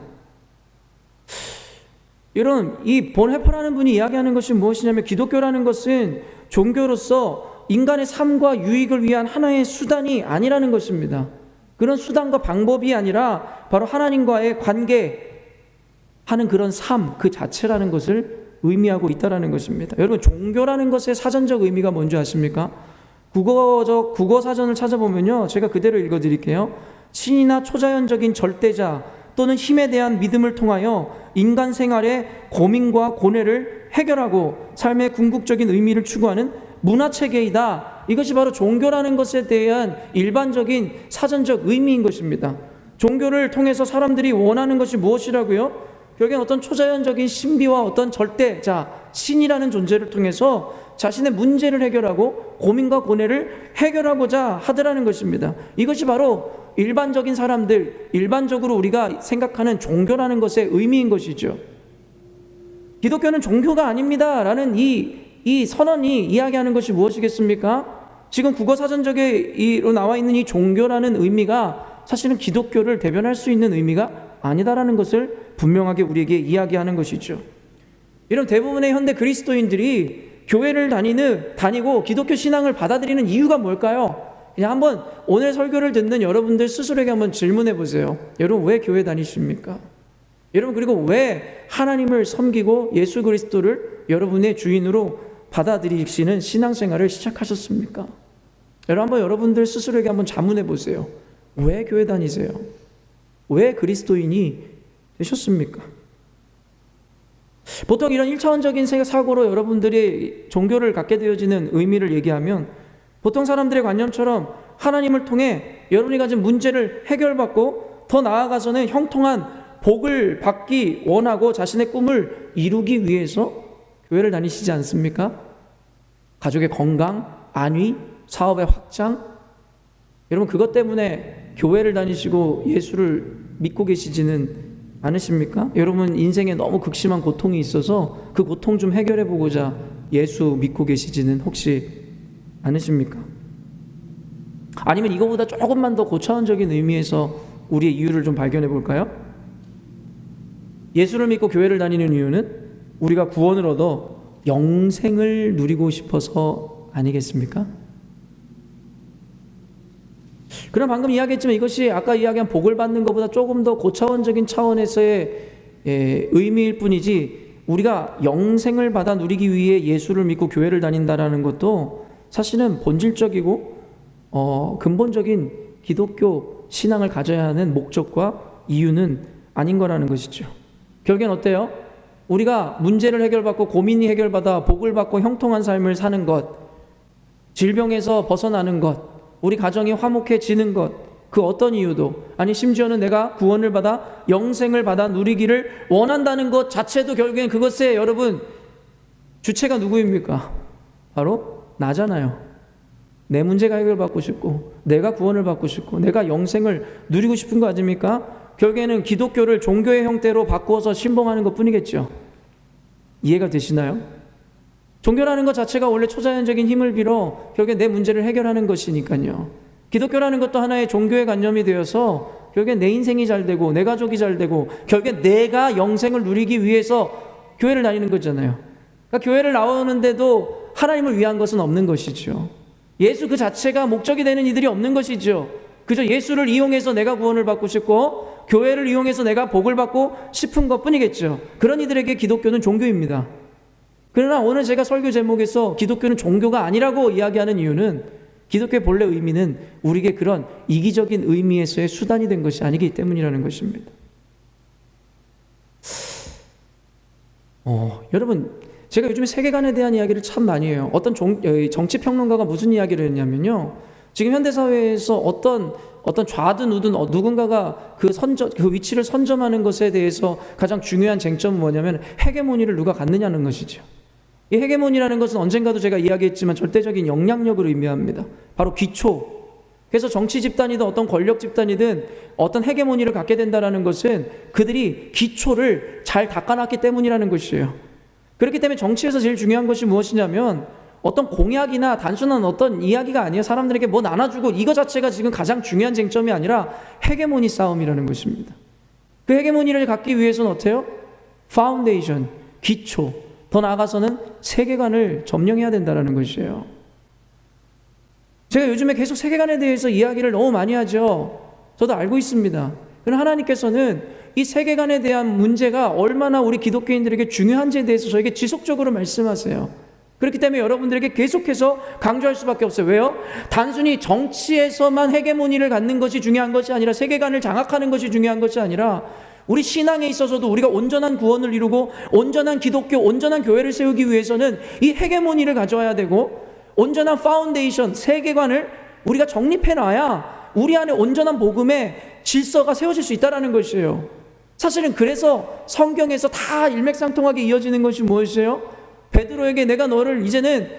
이런 이 본헤퍼라는 분이 이야기하는 것이 무엇이냐면 기독교라는 것은 종교로서 인간의 삶과 유익을 위한 하나의 수단이 아니라는 것입니다. 그런 수단과 방법이 아니라 바로 하나님과의 관계하는 그런 삶 그 자체라는 것을 의미하고 있다는 것입니다. 여러분, 종교라는 것의 사전적 의미가 뭔지 아십니까? 국어 사전을 찾아보면요, 제가 그대로 읽어드릴게요. 신이나 초자연적인 절대자 또는 힘에 대한 믿음을 통하여 인간 생활의 고민과 고뇌를 해결하고 삶의 궁극적인 의미를 추구하는 문화체계이다. 이것이 바로 종교라는 것에 대한 일반적인 사전적 의미인 것입니다. 종교를 통해서 사람들이 원하는 것이 무엇이라고요? 결국엔 어떤 초자연적인 신비와 어떤 절대자, 신이라는 존재를 통해서 자신의 문제를 해결하고 고민과 고뇌를 해결하고자 하더라는 것입니다. 이것이 바로 일반적인 사람들, 일반적으로 우리가 생각하는 종교라는 것의 의미인 것이죠. 기독교는 종교가 아닙니다 라는 이 선언이 이야기하는 것이 무엇이겠습니까? 지금 국어사전적으로 나와 있는 이 종교라는 의미가 사실은 기독교를 대변할 수 있는 의미가 아니다라는 것을 분명하게 우리에게 이야기하는 것이죠. 이런 대부분의 현대 그리스도인들이 교회를 다니고 기독교 신앙을 받아들이는 이유가 뭘까요? 그냥 한번 오늘 설교를 듣는 여러분들 스스로에게 한번 질문해 보세요. 여러분, 왜 교회 다니십니까? 여러분, 그리고 왜 하나님을 섬기고 예수 그리스도를 여러분의 주인으로 받아들이시는 신앙생활을 시작하셨습니까? 여러분, 한번 여러분들 스스로에게 한번 자문해 보세요. 왜 교회 다니세요? 왜 그리스도인이 되셨습니까? 보통 이런 1차원적인 사고로 여러분들이 종교를 갖게 되어지는 의미를 얘기하면 보통 사람들의 관념처럼 하나님을 통해 여러분이 가진 문제를 해결받고 더 나아가서는 형통한 복을 받기 원하고 자신의 꿈을 이루기 위해서 교회를 다니시지 않습니까? 가족의 건강, 안위, 사업의 확장, 여러분 그것 때문에 교회를 다니시고 예수를 믿고 계시지는 않으십니까? 여러분 인생에 너무 극심한 고통이 있어서 그 고통 좀 해결해 보고자 예수 믿고 계시지는 혹시 않으십니까? 아니면 이거보다 조금만 더 고차원적인 의미에서 우리의 이유를 좀 발견해 볼까요? 예수를 믿고 교회를 다니는 이유는 우리가 구원을 얻어 영생을 누리고 싶어서 아니겠습니까? 그럼 방금 이야기했지만 이것이 아까 이야기한 복을 받는 것보다 조금 더 고차원적인 차원에서의 의미일 뿐이지 우리가 영생을 받아 누리기 위해 예수를 믿고 교회를 다닌다는 것도 사실은 본질적이고 근본적인 기독교 신앙을 가져야 하는 목적과 이유는 아닌 거라는 것이죠. 결국엔 어때요? 우리가 문제를 해결받고 고민이 해결받아 복을 받고 형통한 삶을 사는 것, 질병에서 벗어나는 것, 우리 가정이 화목해지는 것, 그 어떤 이유도, 아니 심지어는 내가 구원을 받아 영생을 받아 누리기를 원한다는 것 자체도 결국엔 그것에 여러분 주체가 누구입니까? 바로 나잖아요. 내 문제가 해결받고 싶고, 내가 구원을 받고 싶고, 내가 영생을 누리고 싶은 거 아닙니까? 결국에는 기독교를 종교의 형태로 바꾸어서 신봉하는 것 뿐이겠죠. 이해가 되시나요? 종교라는 것 자체가 원래 초자연적인 힘을 빌어 결국에 내 문제를 해결하는 것이니까요. 기독교라는 것도 하나의 종교의 관념이 되어서 결국에 내 인생이 잘 되고 내 가족이 잘 되고 결국에 내가 영생을 누리기 위해서 교회를 다니는 거잖아요. 그러니까 교회를 나오는데도 하나님을 위한 것은 없는 것이죠. 예수 그 자체가 목적이 되는 이들이 없는 것이죠. 그저 예수를 이용해서 내가 구원을 받고 싶고 교회를 이용해서 내가 복을 받고 싶은 것뿐이겠죠. 그런 이들에게 기독교는 종교입니다. 그러나 오늘 제가 설교 제목에서 기독교는 종교가 아니라고 이야기하는 이유는 기독교의 본래 의미는 우리에게 그런 이기적인 의미에서의 수단이 된 것이 아니기 때문이라는 것입니다. 여러분, 제가 요즘에 세계관에 대한 이야기를 참 많이 해요. 어떤 정치평론가가 무슨 이야기를 했냐면요. 지금 현대사회에서 어떤 좌든 우든 누군가가 그 위치를 선점하는 것에 대해서 가장 중요한 쟁점은 뭐냐면 헤게모니를 누가 갖느냐는 것이죠. 이 헤게모니라는 것은 언젠가도 제가 이야기했지만 절대적인 영향력을 의미합니다. 바로 기초. 그래서 정치 집단이든 어떤 권력 집단이든 어떤 헤게모니를 갖게 된다는 것은 그들이 기초를 잘 닦아놨기 때문이라는 것이에요. 그렇기 때문에 정치에서 제일 중요한 것이 무엇이냐면 어떤 공약이나 단순한 어떤 이야기가 아니에요. 사람들에게 뭐 나눠주고 이거 자체가 지금 가장 중요한 쟁점이 아니라 헤게모니 싸움이라는 것입니다. 그 헤게모니를 갖기 위해서는 어때요? 파운데이션, 기초, 더 나아가서는 세계관을 점령해야 된다는 것이에요. 제가 요즘에 계속 세계관에 대해서 이야기를 너무 많이 하죠. 저도 알고 있습니다. 그러나 하나님께서는 이 세계관에 대한 문제가 얼마나 우리 기독교인들에게 중요한지에 대해서 저에게 지속적으로 말씀하세요. 그렇기 때문에 여러분들에게 계속해서 강조할 수밖에 없어요. 왜요? 단순히 정치에서만 헤게모니를 갖는 것이 중요한 것이 아니라 세계관을 장악하는 것이 중요한 것이 아니라 우리 신앙에 있어서도 우리가 온전한 구원을 이루고 온전한 기독교, 온전한 교회를 세우기 위해서는 이 헤게모니를 가져와야 되고 온전한 파운데이션, 세계관을 우리가 정립해 놔야 우리 안에 온전한 복음의 질서가 세워질 수 있다는 것이에요. 사실은 그래서 성경에서 다 일맥상통하게 이어지는 것이 무엇이에요? 베드로에게 내가 너를 이제는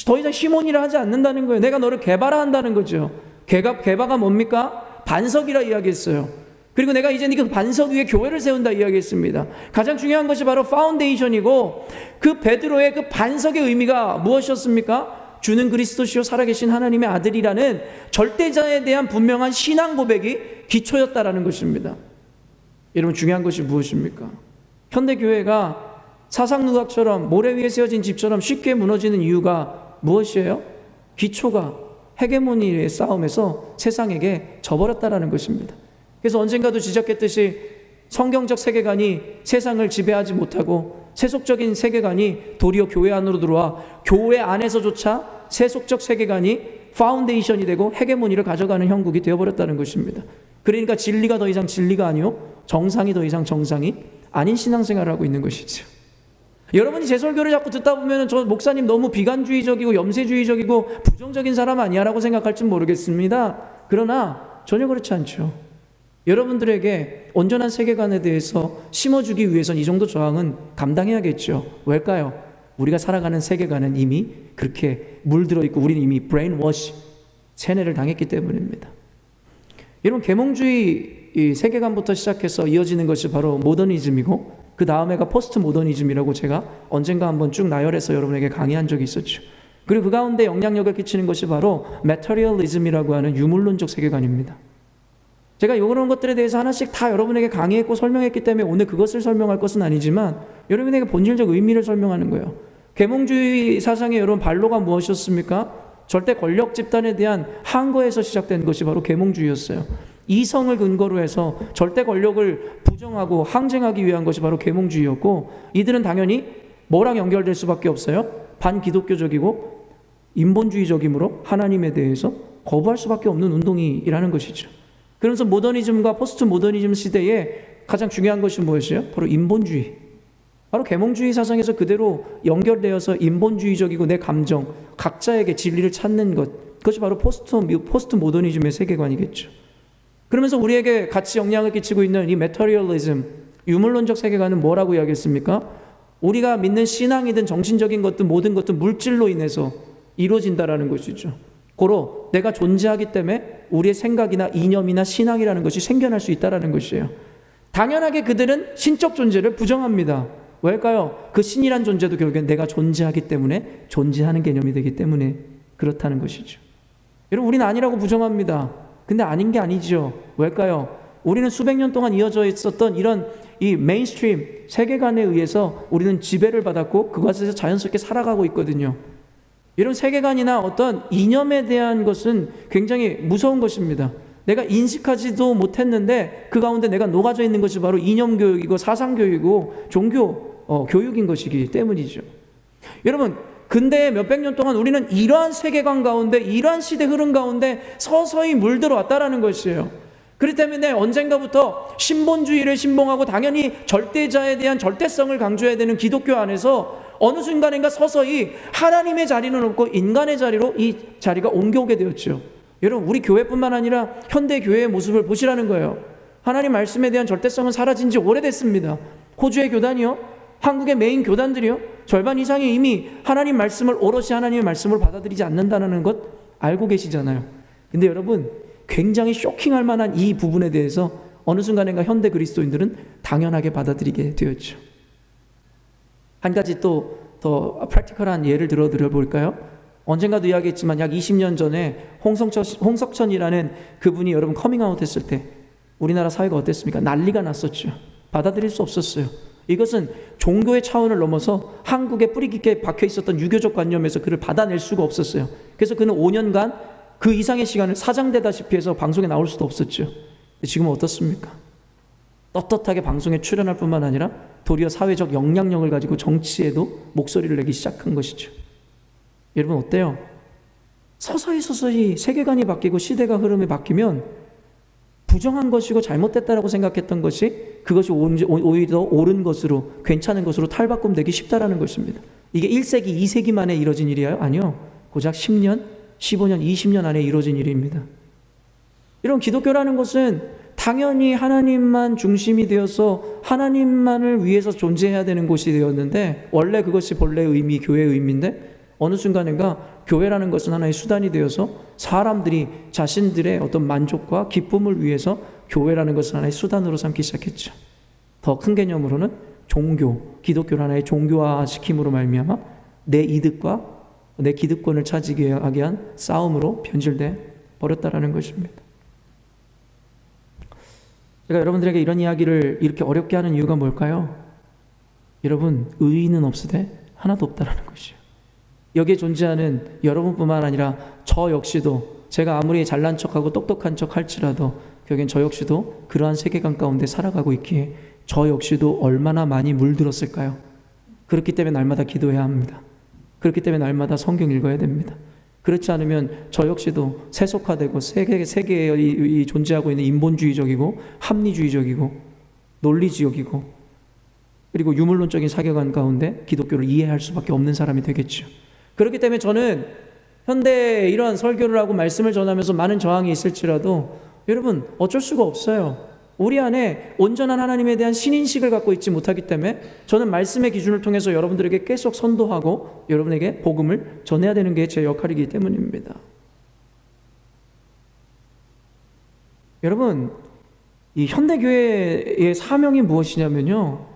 더 이상 시몬이라 하지 않는다는 거예요. 내가 너를 개바라 거죠. 개바가 뭡니까? 반석이라 이야기했어요. 그리고 내가 이제 그 반석 위에 교회를 세운다 이야기했습니다. 가장 중요한 것이 바로 파운데이션이고 그 베드로의 그 반석의 의미가 무엇이었습니까? 주는 그리스도시요 살아계신 하나님의 아들이라는 절대자에 대한 분명한 신앙 고백이 기초였다라는 것입니다. 여러분, 중요한 것이 무엇입니까? 현대교회가 사상누각처럼 모래 위에 세워진 집처럼 쉽게 무너지는 이유가 무엇이에요? 기초가 헤게모니의 싸움에서 세상에게 져버렸다라는 것입니다. 그래서 언젠가도 지적했듯이 성경적 세계관이 세상을 지배하지 못하고 세속적인 세계관이 도리어 교회 안으로 들어와 교회 안에서조차 세속적 세계관이 파운데이션이 되고 헤게모니를 가져가는 형국이 되어버렸다는 것입니다. 그러니까 진리가 더 이상 진리가 아니요 정상이 더 이상 정상이 아닌 신앙생활을 하고 있는 것이죠. 여러분이 제 설교를 자꾸 듣다 보면 저 목사님 너무 비관주의적이고 염세주의적이고 부정적인 사람 아니야 라고 생각할지 모르겠습니다. 그러나 전혀 그렇지 않죠. 여러분들에게 온전한 세계관에 대해서 심어주기 위해서는 이 정도 저항은 감당해야겠죠. 왜일까요? 우리가 살아가는 세계관은 이미 그렇게 물들어 있고 우리는 이미 브레인워시, 세뇌를 당했기 때문입니다. 여러분, 계몽주의 세계관부터 시작해서 이어지는 것이 바로 모더니즘이고 그 다음에가 포스트 모더니즘이라고 제가 언젠가 한번 쭉 나열해서 여러분에게 강의한 적이 있었죠. 그리고 그 가운데 영향력을 끼치는 것이 바로 메터리얼리즘이라고 하는 유물론적 세계관입니다. 제가 이런 것들에 대해서 하나씩 다 여러분에게 강의했고 설명했기 때문에 오늘 그것을 설명할 것은 아니지만 여러분에게 본질적 의미를 설명하는 거예요. 계몽주의 사상의 여러분 반로가 무엇이었습니까? 절대 권력 집단에 대한 항거에서 시작된 것이 바로 계몽주의였어요. 이성을 근거로 해서 절대 권력을 부정하고 항쟁하기 위한 것이 바로 계몽주의였고 이들은 당연히 뭐랑 연결될 수밖에 없어요? 반기독교적이고 인본주의적이므로 하나님에 대해서 거부할 수밖에 없는 운동이라는 것이죠. 그러면서 모더니즘과 포스트 모더니즘 시대에 가장 중요한 것이 무엇이에요? 바로 인본주의. 바로 계몽주의 사상에서 그대로 연결되어서 인본주의적이고 내 감정, 각자에게 진리를 찾는 것, 그것이 바로 포스트 모더니즘의 세계관이겠죠. 그러면서 우리에게 같이 영향을 끼치고 있는 이 메터리얼리즘, 유물론적 세계관은 뭐라고 이야기했습니까? 우리가 믿는 신앙이든 정신적인 것든 모든 것든 물질로 인해서 이루어진다라는 것이죠. 고로 내가 존재하기 때문에 우리의 생각이나 이념이나 신앙이라는 것이 생겨날 수 있다는 것이에요. 당연하게 그들은 신적 존재를 부정합니다. 왜일까요? 그 신이란 존재도 결국엔 내가 존재하기 때문에 존재하는 개념이 되기 때문에 그렇다는 것이죠. 여러분, 우리는 아니라고 부정합니다. 근데 아닌 게 아니죠. 왜일까요? 우리는 수백 년 동안 이어져 있었던 이런 이 메인스트림 세계관에 의해서 우리는 지배를 받았고 그것에서 자연스럽게 살아가고 있거든요. 이런 세계관이나 어떤 이념에 대한 것은 굉장히 무서운 것입니다. 내가 인식하지도 못했는데 그 가운데 내가 녹아져 있는 것이 바로 이념 교육이고 사상 교육이고 종교 교육인 것이기 때문이죠. 여러분, 근대 몇백 년 동안 우리는 이러한 세계관 가운데 이러한 시대 흐름 가운데 서서히 물들어 왔다라는 것이에요. 그렇기 때문에 언젠가부터 신본주의를 신봉하고 당연히 절대자에 대한 절대성을 강조해야 되는 기독교 안에서 어느 순간인가 서서히 하나님의 자리는 없고 인간의 자리로 이 자리가 옮겨오게 되었죠. 여러분, 우리 교회뿐만 아니라 현대 교회의 모습을 보시라는 거예요. 하나님 말씀에 대한 절대성은 사라진 지 오래됐습니다. 호주의 교단이요, 한국의 메인 교단들이요, 절반 이상이 이미 하나님 말씀을 오롯이 하나님의 말씀을 받아들이지 않는다는 것 알고 계시잖아요. 근데 여러분, 굉장히 쇼킹할 만한 이 부분에 대해서 어느 순간인가 현대 그리스도인들은 당연하게 받아들이게 되었죠. 한 가지 또 더 프랙티컬한 예를 들어볼까요? 언젠가도 이야기했지만 약 20년 전에 홍석천이라는 그분이 여러분 커밍아웃 했을 때 우리나라 사회가 어땠습니까? 난리가 났었죠. 받아들일 수 없었어요. 이것은 종교의 차원을 넘어서 한국에 뿌리 깊게 박혀 있었던 유교적 관념에서 그를 받아낼 수가 없었어요. 그래서 그는 5년간 그 이상의 시간을 사장되다시피 해서 방송에 나올 수도 없었죠. 지금은 어떻습니까? 떳떳하게 방송에 출연할 뿐만 아니라 도리어 사회적 영향력을 가지고 정치에도 목소리를 내기 시작한 것이죠. 여러분, 어때요? 서서히 세계관이 바뀌고 시대가 흐름이 바뀌면 부정한 것이고 잘못됐다라고 생각했던 것이 그것이 오히려 옳은 것으로, 괜찮은 것으로 탈바꿈되기 쉽다라는 것입니다. 이게 1세기, 2세기 만에 이루어진 일이에요? 아니요. 고작 10년, 15년, 20년 안에 이루어진 일입니다. 이런 기독교라는 것은 당연히 하나님만 중심이 되어서 하나님만을 위해서 존재해야 되는 곳이 되었는데, 원래 그것이 본래 의미, 교회의 의미인데 어느 순간인가 교회라는 것은 하나의 수단이 되어서 사람들이 자신들의 어떤 만족과 기쁨을 위해서 교회라는 것을 하나의 수단으로 삼기 시작했죠. 더 큰 개념으로는 종교, 기독교를 하나의 종교화시킴으로 말미암아 내 이득과 내 기득권을 차지하게 한 싸움으로 변질돼 버렸다라는 것입니다. 제가 여러분들에게 이런 이야기를 이렇게 어렵게 하는 이유가 뭘까요? 여러분, 의의는 없으되 하나도 없다라는 것이에요. 여기에 존재하는 여러분뿐만 아니라 저 역시도, 제가 아무리 잘난 척하고 똑똑한 척 할지라도 결국엔 저 역시도 그러한 세계관 가운데 살아가고 있기에 저 역시도 얼마나 많이 물들었을까요? 그렇기 때문에 날마다 기도해야 합니다. 그렇기 때문에 날마다 성경 읽어야 됩니다. 그렇지 않으면 저 역시도 세속화되고 세계에 존재하고 있는 인본주의적이고 합리주의적이고 논리지역이고 그리고 유물론적인 사계관 가운데 기독교를 이해할 수밖에 없는 사람이 되겠죠. 그렇기 때문에 저는 현대에 이러한 설교를 하고 말씀을 전하면서 많은 저항이 있을지라도 여러분, 어쩔 수가 없어요. 우리 안에 온전한 하나님에 대한 신인식을 갖고 있지 못하기 때문에 저는 말씀의 기준을 통해서 여러분들에게 계속 선도하고 여러분에게 복음을 전해야 되는 게 제 역할이기 때문입니다. 여러분, 이 현대교회의 사명이 무엇이냐면요,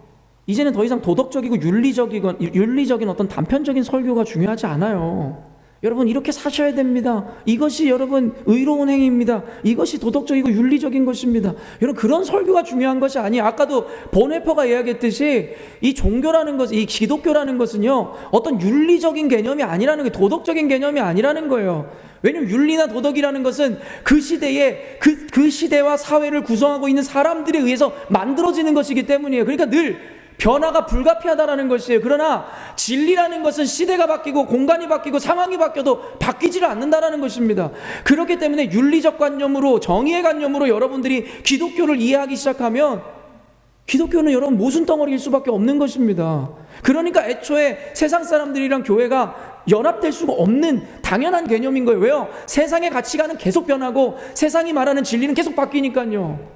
이제는 더 이상 도덕적이고 윤리적인 어떤 단편적인 설교가 중요하지 않아요. 여러분, 이렇게 사셔야 됩니다. 이것이 여러분 의로운 행위입니다. 이것이 도덕적이고 윤리적인 것입니다. 여러분, 그런 설교가 중요한 것이 아니에요. 아까도 보네퍼가 이야기했듯이 이 종교라는 것, 이 기독교라는 것은요, 어떤 윤리적인 개념이 아니라는 거예요. 도덕적인 개념이 아니라는 거예요. 왜냐하면 윤리나 도덕이라는 것은 그 시대에 그 시대와 사회를 구성하고 있는 사람들에 의해서 만들어지는 것이기 때문이에요. 그러니까 늘 변화가 불가피하다라는 것이에요. 그러나 진리라는 것은 시대가 바뀌고 공간이 바뀌고 상황이 바뀌어도 바뀌지를 않는다라는 것입니다. 그렇기 때문에 윤리적 관념으로, 정의의 관념으로 여러분들이 기독교를 이해하기 시작하면 기독교는 여러분 모순덩어리일 수밖에 없는 것입니다. 그러니까 애초에 세상 사람들이랑 교회가 연합될 수가 없는 당연한 개념인 거예요. 왜요? 세상의 가치관은 계속 변하고 세상이 말하는 진리는 계속 바뀌니까요.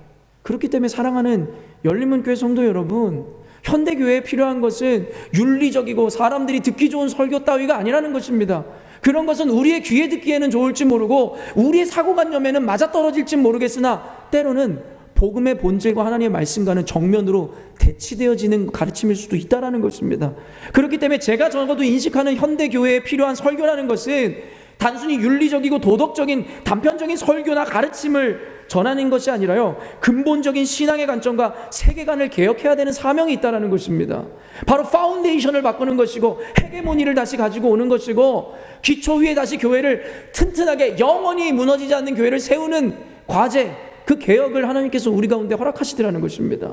그렇기 때문에 사랑하는 열린문교회 성도 여러분, 현대교회에 필요한 것은 윤리적이고 사람들이 듣기 좋은 설교 따위가 아니라는 것입니다. 그런 것은 우리의 귀에 듣기에는 좋을지 모르고 우리의 사고관념에는 맞아떨어질지 모르겠으나 때로는 복음의 본질과 하나님의 말씀과는 정면으로 대치되어지는 가르침일 수도 있다는 것입니다. 그렇기 때문에 제가 적어도 인식하는 현대교회에 필요한 설교라는 것은 단순히 윤리적이고 도덕적인 단편적인 설교나 가르침을 전하는 것이 아니라요, 근본적인 신앙의 관점과 세계관을 개혁해야 되는 사명이 있다는 것입니다. 바로 파운데이션을 바꾸는 것이고 헤게모니를 다시 가지고 오는 것이고 기초 위에 다시 교회를 튼튼하게 영원히 무너지지 않는 교회를 세우는 과제, 그 개혁을 하나님께서 우리 가운데 허락하시더라는 것입니다.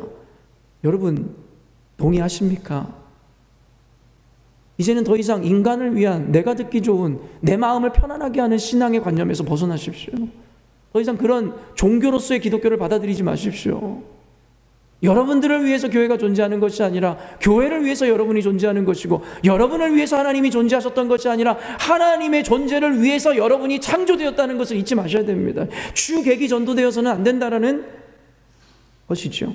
여러분 동의하십니까? 이제는 더 이상 인간을 위한 내가 듣기 좋은 내 마음을 편안하게 하는 신앙의 관념에서 벗어나십시오. 더 이상 그런 종교로서의 기독교를 받아들이지 마십시오. 여러분들을 위해서 교회가 존재하는 것이 아니라 교회를 위해서 여러분이 존재하는 것이고 여러분을 위해서 하나님이 존재하셨던 것이 아니라 하나님의 존재를 위해서 여러분이 창조되었다는 것을 잊지 마셔야 됩니다. 주객이 전도되어서는 안 된다라는 것이죠.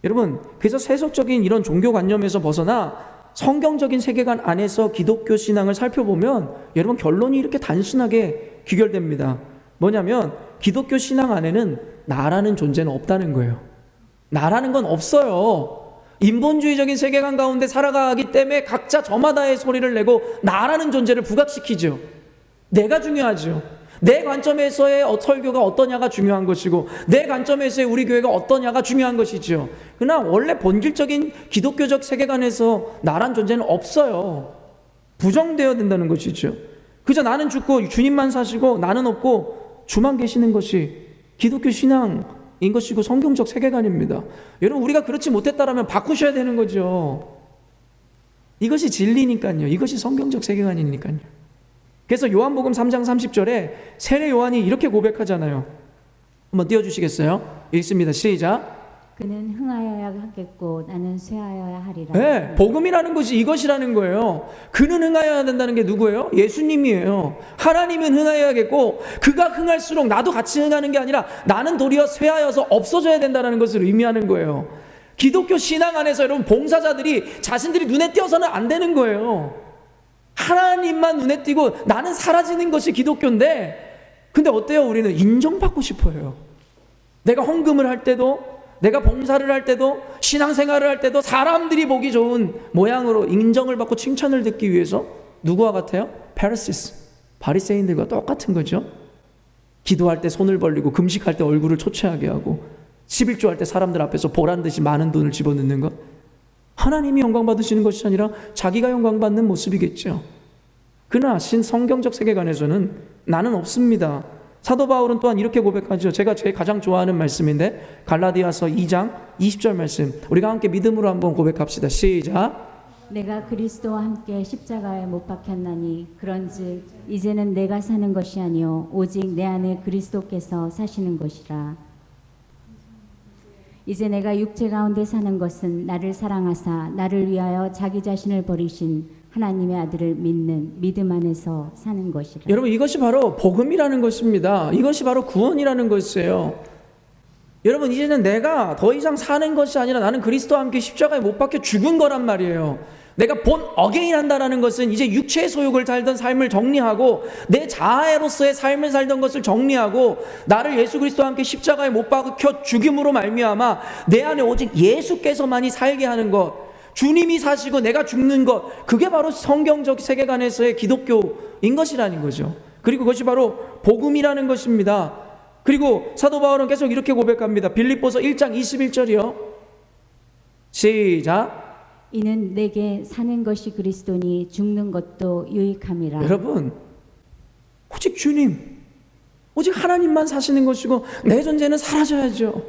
여러분, 그래서 세속적인 이런 종교관념에서 벗어나 성경적인 세계관 안에서 기독교 신앙을 살펴보면 여러분 결론이 이렇게 단순하게 귀결됩니다. 뭐냐면 기독교 신앙 안에는 나라는 존재는 없다는 거예요. 나라는 건 없어요. 인본주의적인 세계관 가운데 살아가기 때문에 각자 저마다의 소리를 내고 나라는 존재를 부각시키죠. 내가 중요하죠. 내 관점에서의 설교가 어떠냐가 중요한 것이고 내 관점에서의 우리 교회가 어떠냐가 중요한 것이죠. 그러나 원래 본질적인 기독교적 세계관에서 나란 존재는 없어요. 부정되어야 된다는 것이죠. 그저 나는 죽고 주님만 사시고 나는 없고 주만 계시는 것이 기독교 신앙인 것이고 성경적 세계관입니다. 여러분 우리가 그렇지 못했다라면 바꾸셔야 되는 거죠. 이것이 진리니까요. 이것이 성경적 세계관이니까요. 그래서 요한복음 3장 30절에 세례 요한이 이렇게 고백하잖아요. 한번 띄워주시겠어요? 읽습니다. 시작. 그는 흥하여야 하겠고 나는 쇠하여야 하리라. 네, 복음이라는 것이 이것이라는 거예요. 그는 흥하여야 된다는 게 누구예요? 예수님이에요. 하나님은 흥하여야겠고 그가 흥할수록 나도 같이 흥하는 게 아니라 나는 도리어 쇠하여서 없어져야 된다는 것을 의미하는 거예요. 기독교 신앙 안에서 여러분 봉사자들이 자신들이 눈에 띄어서는 안 되는 거예요. 하나님만 눈에 띄고 나는 사라지는 것이 기독교인데, 근데 어때요? 우리는 인정받고 싶어요. 내가 헌금을 할 때도, 내가 봉사를 할 때도, 신앙생활을 할 때도 사람들이 보기 좋은 모양으로 인정을 받고 칭찬을 듣기 위해서 누구와 같아요? 파리시스, 바리새인들과 똑같은 거죠. 기도할 때 손을 벌리고 금식할 때 얼굴을 초췌하게 하고 11조 할 때 사람들 앞에서 보란듯이 많은 돈을 집어넣는 것. 하나님이 영광 받으시는 것이 아니라 자기가 영광 받는 모습이겠죠. 그러나 신성경적 세계관에서는 나는 없습니다. 사도 바울은 또한 이렇게 고백하죠. 제가 제일 가장 좋아하는 말씀인데 갈라디아서 2장 20절 말씀, 우리가 함께 믿음으로 한번 고백합시다. 시작. 내가 그리스도와 함께 십자가에 못 박혔나니 그런즉 이제는 내가 사는 것이 아니요 오직 내 안에 그리스도께서 사시는 것이라. 이제 내가 육체 가운데 사는 것은 나를 사랑하사 나를 위하여 자기 자신을 버리신 하나님의 아들을 믿는 믿음 안에서 사는 것이라. 여러분 이것이 바로 복음이라는 것입니다. 이것이 바로 구원이라는 것이에요. 여러분 이제는 내가 더 이상 사는 것이 아니라 나는 그리스도와 함께 십자가에 못 박혀 죽은 거란 말이에요. 내가 본 어게인 한다는 것은 이제 육체의 소욕을 살던 삶을 정리하고 내 자아로서의 삶을 살던 것을 정리하고 나를 예수 그리스도와 함께 십자가에 못 박혀 죽임으로 말미암아 내 안에 오직 예수께서만이 살게 하는 것, 주님이 사시고 내가 죽는 것, 그게 바로 성경적 세계관에서의 기독교인 것이라는 거죠. 그리고 그것이 바로 복음이라는 것입니다. 그리고 사도 바울은 계속 이렇게 고백합니다. 빌립보서 1장 21절이요. 시작. 이는 내게 사는 것이 그리스도니 죽는 것도 유익함이라. 여러분 오직 주님, 오직 하나님만 사시는 것이고 내 존재는 사라져야죠.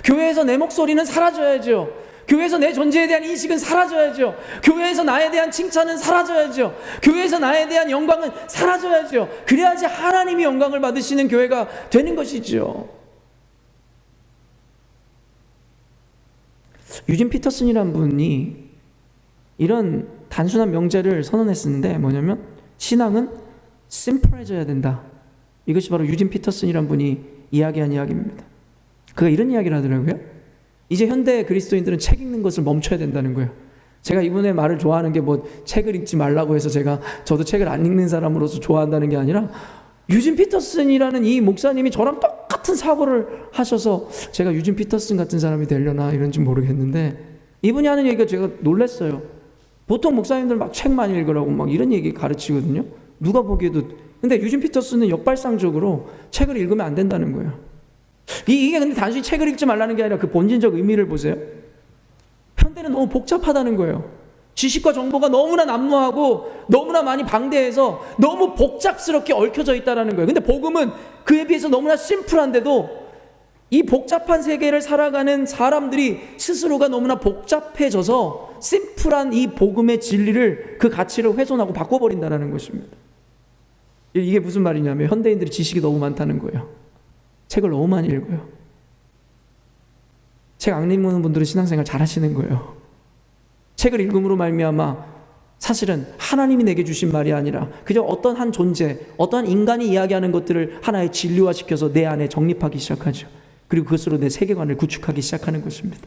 교회에서 내 목소리는 사라져야죠. 교회에서 내 존재에 대한 인식은 사라져야죠. 교회에서 나에 대한 칭찬은 사라져야죠. 교회에서 나에 대한 영광은 사라져야죠. 그래야지 하나님이 영광을 받으시는 교회가 되는 것이죠. 유진 피터슨이라는 분이 이런 단순한 명제를 선언했었는데 뭐냐면 신앙은 심플해져야 된다. 이것이 바로 유진 피터슨이라는 분이 이야기한 이야기입니다. 그가 이런 이야기를 하더라고요. 이제 현대 그리스도인들은 책 읽는 것을 멈춰야 된다는 거예요. 제가 이분의 말을 좋아하는 게 뭐 책을 읽지 말라고 해서 저도 책을 안 읽는 사람으로서 좋아한다는 게 아니라 유진 피터슨이라는 이 목사님이 저랑 똑같은 사고를 하셔서 제가 유진 피터슨 같은 사람이 되려나 이런지 모르겠는데 이분이 하는 얘기가 제가 놀랐어요. 보통 목사님들 막 책 많이 읽으라고 막 이런 얘기 가르치거든요. 누가 보기에도. 근데 유진 피터슨은 역발상적으로 책을 읽으면 안 된다는 거예요. 이게 근데 단순히 책을 읽지 말라는 게 아니라 그 본질적 의미를 보세요. 현대는 너무 복잡하다는 거예요. 지식과 정보가 너무나 난무하고 너무나 많이 방대해서 너무 복잡스럽게 얽혀져 있다는 거예요. 근데 복음은 그에 비해서 너무나 심플한데도 이 복잡한 세계를 살아가는 사람들이 스스로가 너무나 복잡해져서 심플한 이 복음의 진리를 그 가치를 훼손하고 바꿔버린다는 것입니다. 이게 무슨 말이냐면 현대인들이 지식이 너무 많다는 거예요. 책을 너무 많이 읽어요. 책 안 읽는 분들은 신앙생활 잘하시는 거예요. 책을 읽음으로 말미암아 사실은 하나님이 내게 주신 말이 아니라 그저 어떤 한 존재, 어떠한 인간이 이야기하는 것들을 하나의 진리화시켜서 내 안에 정립하기 시작하죠. 그리고 그것으로 내 세계관을 구축하기 시작하는 것입니다.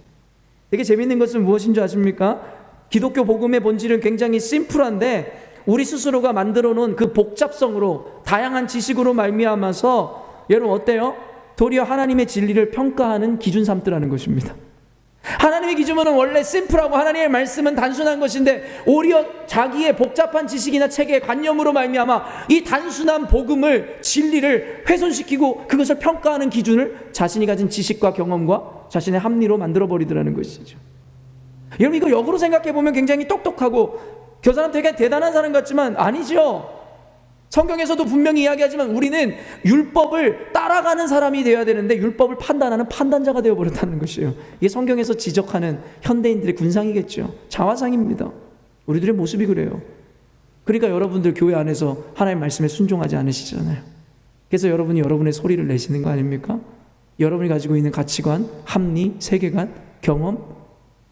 되게 재밌는 것은 무엇인 줄 아십니까? 기독교 복음의 본질은 굉장히 심플한데 우리 스스로가 만들어 놓은 그 복잡성으로 다양한 지식으로 말미암아서 여러분 어때요? 도리어 하나님의 진리를 평가하는 기준 삼더라는 것입니다. 하나님의 기준은 원래 심플하고 하나님의 말씀은 단순한 것인데 오히려 자기의 복잡한 지식이나 체계의 관념으로 말미암아 이 단순한 복음을 진리를 훼손시키고 그것을 평가하는 기준을 자신이 가진 지식과 경험과 자신의 합리로 만들어버리더라는 것이죠. 여러분 이거 역으로 생각해보면 굉장히 똑똑하고 그 사람 되게 대단한 사람 같지만 아니죠. 성경에서도 분명히 이야기하지만 우리는 율법을 따라가는 사람이 되어야 되는데 율법을 판단하는 판단자가 되어버렸다는 것이에요. 이게 성경에서 지적하는 현대인들의 군상이겠죠. 자화상입니다. 우리들의 모습이 그래요. 그러니까 여러분들 교회 안에서 하나님의 말씀에 순종하지 않으시잖아요. 그래서 여러분이 여러분의 소리를 내시는 거 아닙니까? 여러분이 가지고 있는 가치관, 합리, 세계관, 경험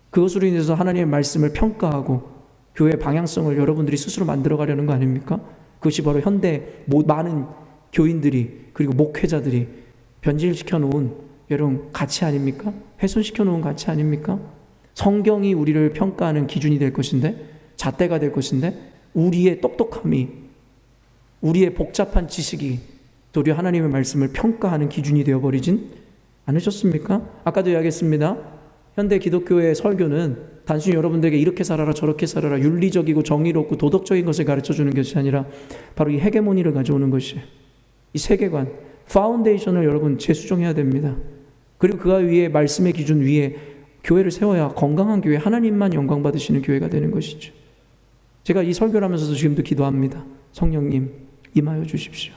그것으로 인해서 하나님의 말씀을 평가하고 교회의 방향성을 여러분들이 스스로 만들어가려는 거 아닙니까? 그것이 바로 현대 많은 교인들이 그리고 목회자들이 변질시켜 놓은 여러분 가치 아닙니까? 훼손시켜 놓은 가치 아닙니까? 성경이 우리를 평가하는 기준이 될 것인데 잣대가 될 것인데 우리의 똑똑함이 우리의 복잡한 지식이 도리어 하나님의 말씀을 평가하는 기준이 되어버리진 않으셨습니까? 아까도 이야기했습니다. 현대 기독교의 설교는 단순히 여러분들에게 이렇게 살아라 저렇게 살아라 윤리적이고 정의롭고 도덕적인 것을 가르쳐주는 것이 아니라 바로 이 헤게모니를 가져오는 것이에요. 이 세계관, 파운데이션을 여러분 재수정해야 됩니다. 그리고 그 위에 말씀의 기준 위에 교회를 세워야 건강한 교회, 하나님만 영광 받으시는 교회가 되는 것이죠. 제가 이 설교를 하면서도 지금도 기도합니다. 성령님 임하여 주십시오.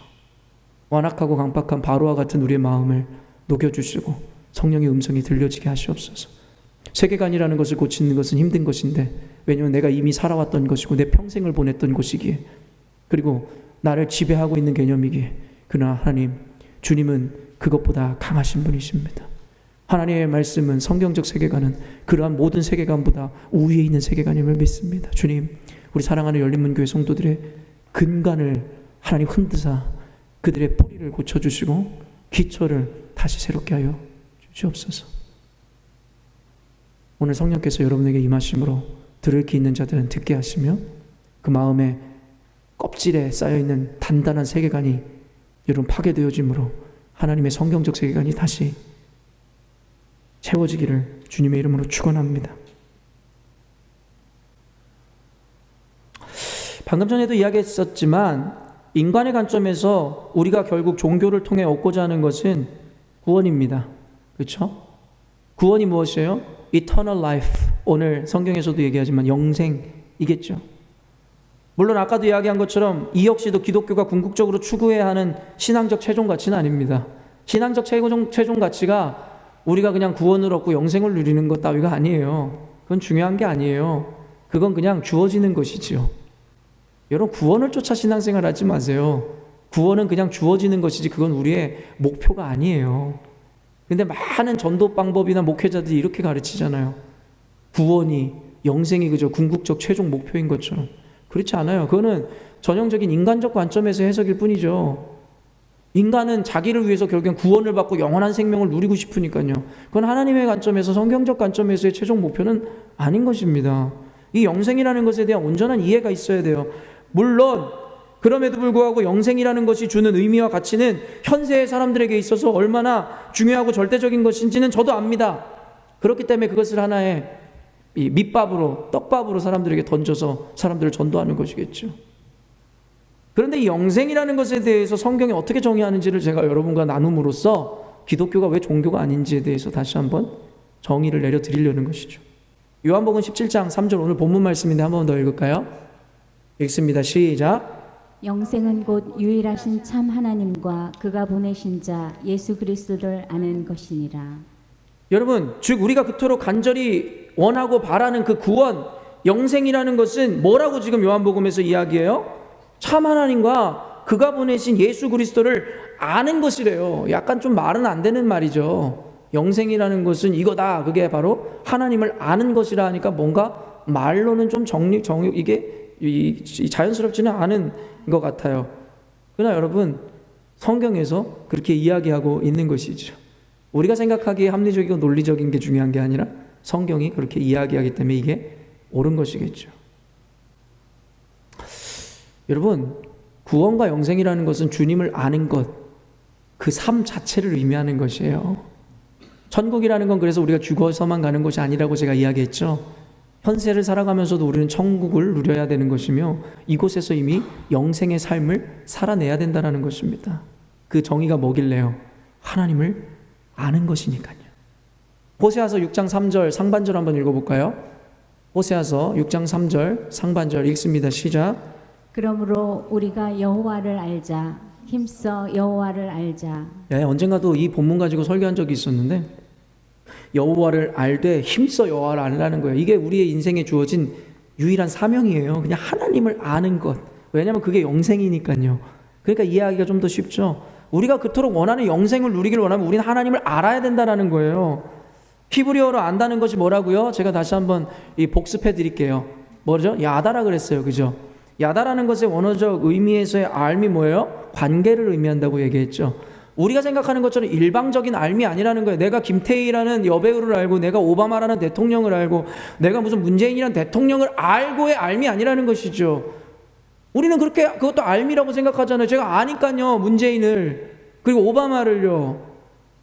완악하고 강팍한 바로와 같은 우리의 마음을 녹여주시고 성령의 음성이 들려지게 하시옵소서. 세계관이라는 것을 고치는 것은 힘든 것인데 왜냐하면 내가 이미 살아왔던 것이고 내 평생을 보냈던 곳이기에 그리고 나를 지배하고 있는 개념이기에 그러나 하나님 주님은 그것보다 강하신 분이십니다. 하나님의 말씀은 성경적 세계관은 그러한 모든 세계관보다 우위에 있는 세계관임을 믿습니다. 주님 우리 사랑하는 열린문교회 성도들의 근간을 하나님 흔드사 그들의 뿌리를 고쳐주시고 기초를 다시 새롭게 하여 주시옵소서. 오늘 성령께서 여러분에게 임하심으로 들을 귀 있는 자들은 듣게 하시며 그 마음에 껍질에 쌓여있는 단단한 세계관이 여러분 파괴되어짐으로 하나님의 성경적 세계관이 다시 채워지기를 주님의 이름으로 축원합니다. 방금 전에도 이야기했었지만 인간의 관점에서 우리가 결국 종교를 통해 얻고자 하는 것은 구원입니다. 그렇죠? 구원이 무엇이에요? Eternal life. 오늘 성경에서도 얘기하지만 영생이겠죠. 물론 아까도 이야기한 것처럼 이 역시도 기독교가 궁극적으로 추구해야 하는 신앙적 최종 가치는 아닙니다. 신앙적 최종 가치가 우리가 그냥 구원을 얻고 영생을 누리는 것 따위가 아니에요. 그건 중요한 게 아니에요. 그건 그냥 주어지는 것이지요. 여러분 구원을 쫓아 신앙생활 하지 마세요. 구원은 그냥 주어지는 것이지 그건 우리의 목표가 아니에요. 근데 많은 전도 방법이나 목회자들이 이렇게 가르치잖아요. 구원이 영생이 그저 궁극적 최종 목표인 것처럼. 그렇지 않아요. 그거는 전형적인 인간적 관점에서 해석일 뿐이죠. 인간은 자기를 위해서 결국엔 구원을 받고 영원한 생명을 누리고 싶으니까요. 그건 하나님의 관점에서, 성경적 관점에서의 최종 목표는 아닌 것입니다. 이 영생이라는 것에 대한 온전한 이해가 있어야 돼요. 물론 그럼에도 불구하고 영생이라는 것이 주는 의미와 가치는 현세의 사람들에게 있어서 얼마나 중요하고 절대적인 것인지는 저도 압니다. 그렇기 때문에 그것을 하나의 이 밑밥으로, 떡밥으로 사람들에게 던져서 사람들을 전도하는 것이겠죠. 그런데 이 영생이라는 것에 대해서 성경이 어떻게 정의하는지를 제가 여러분과 나눔으로써 기독교가 왜 종교가 아닌지에 대해서 다시 한번 정의를 내려드리려는 것이죠. 요한복음 17장 3절, 오늘 본문 말씀인데 한 번 더 읽을까요? 읽습니다. 시작. 영생은 곧 유일하신 참 하나님과 그가 보내신 자 예수 그리스도를 아는 것이니라. 여러분, 즉 우리가 그토록 간절히 원하고 바라는 그 구원, 영생이라는 것은 뭐라고 지금 요한복음에서 이야기해요? 참 하나님과 그가 보내신 예수 그리스도를 아는 것이래요. 약간 좀 말은 안 되는 말이죠. 영생이라는 것은 이거다. 그게 바로 하나님을 아는 것이라 하니까 뭔가 말로는 좀 이게 자연스럽지는 않은 것 같아요. 그러나 여러분, 성경에서 그렇게 이야기하고 있는 것이죠. 우리가 생각하기에 합리적이고 논리적인 게 중요한 게 아니라 성경이 그렇게 이야기하기 때문에 이게 옳은 것이겠죠. 여러분, 구원과 영생이라는 것은 주님을 아는 것, 그 삶 자체를 의미하는 것이에요. 천국이라는 건 그래서 우리가 죽어서만 가는 것이 아니라고 제가 이야기했죠. 현세를 살아가면서도 우리는 천국을 누려야 되는 것이며 이곳에서 이미 영생의 삶을 살아내야 된다는 것입니다. 그 정의가 뭐길래요? 하나님을 아는 것이니까요. 호세아서 6장 3절 상반절 한번 읽어볼까요? 호세아서 6장 3절 상반절 읽습니다. 시작. 그러므로 우리가 여호와를 알자. 힘써 여호와를 알자. 언젠가도 이 본문 가지고 설교한 적이 있었는데 여호와를 알되 힘써 여호와를 알라는 거예요. 이게 우리의 인생에 주어진 유일한 사명이에요. 그냥 하나님을 아는 것. 왜냐하면 그게 영생이니까요. 그러니까 이해하기가 좀 더 쉽죠. 우리가 그토록 원하는 영생을 누리길 원하면 우리는 하나님을 알아야 된다는 거예요. 히브리어로 안다는 것이 뭐라고요? 제가 다시 한번 복습해 드릴게요. 뭐죠? 야다라 그랬어요. 그죠? 야다라는 것의 원어적 의미에서의 알미 뭐예요? 관계를 의미한다고 얘기했죠. 우리가 생각하는 것처럼 일방적인 알미 아니라는 거예요. 내가 김태희라는 여배우를 알고, 내가 오바마라는 대통령을 알고, 내가 무슨 문재인이라는 대통령을 알고의 알미 아니라는 것이죠. 우리는 그렇게 그것도 알미라고 생각하잖아요. 제가 아니까요, 문재인을, 그리고 오바마를요.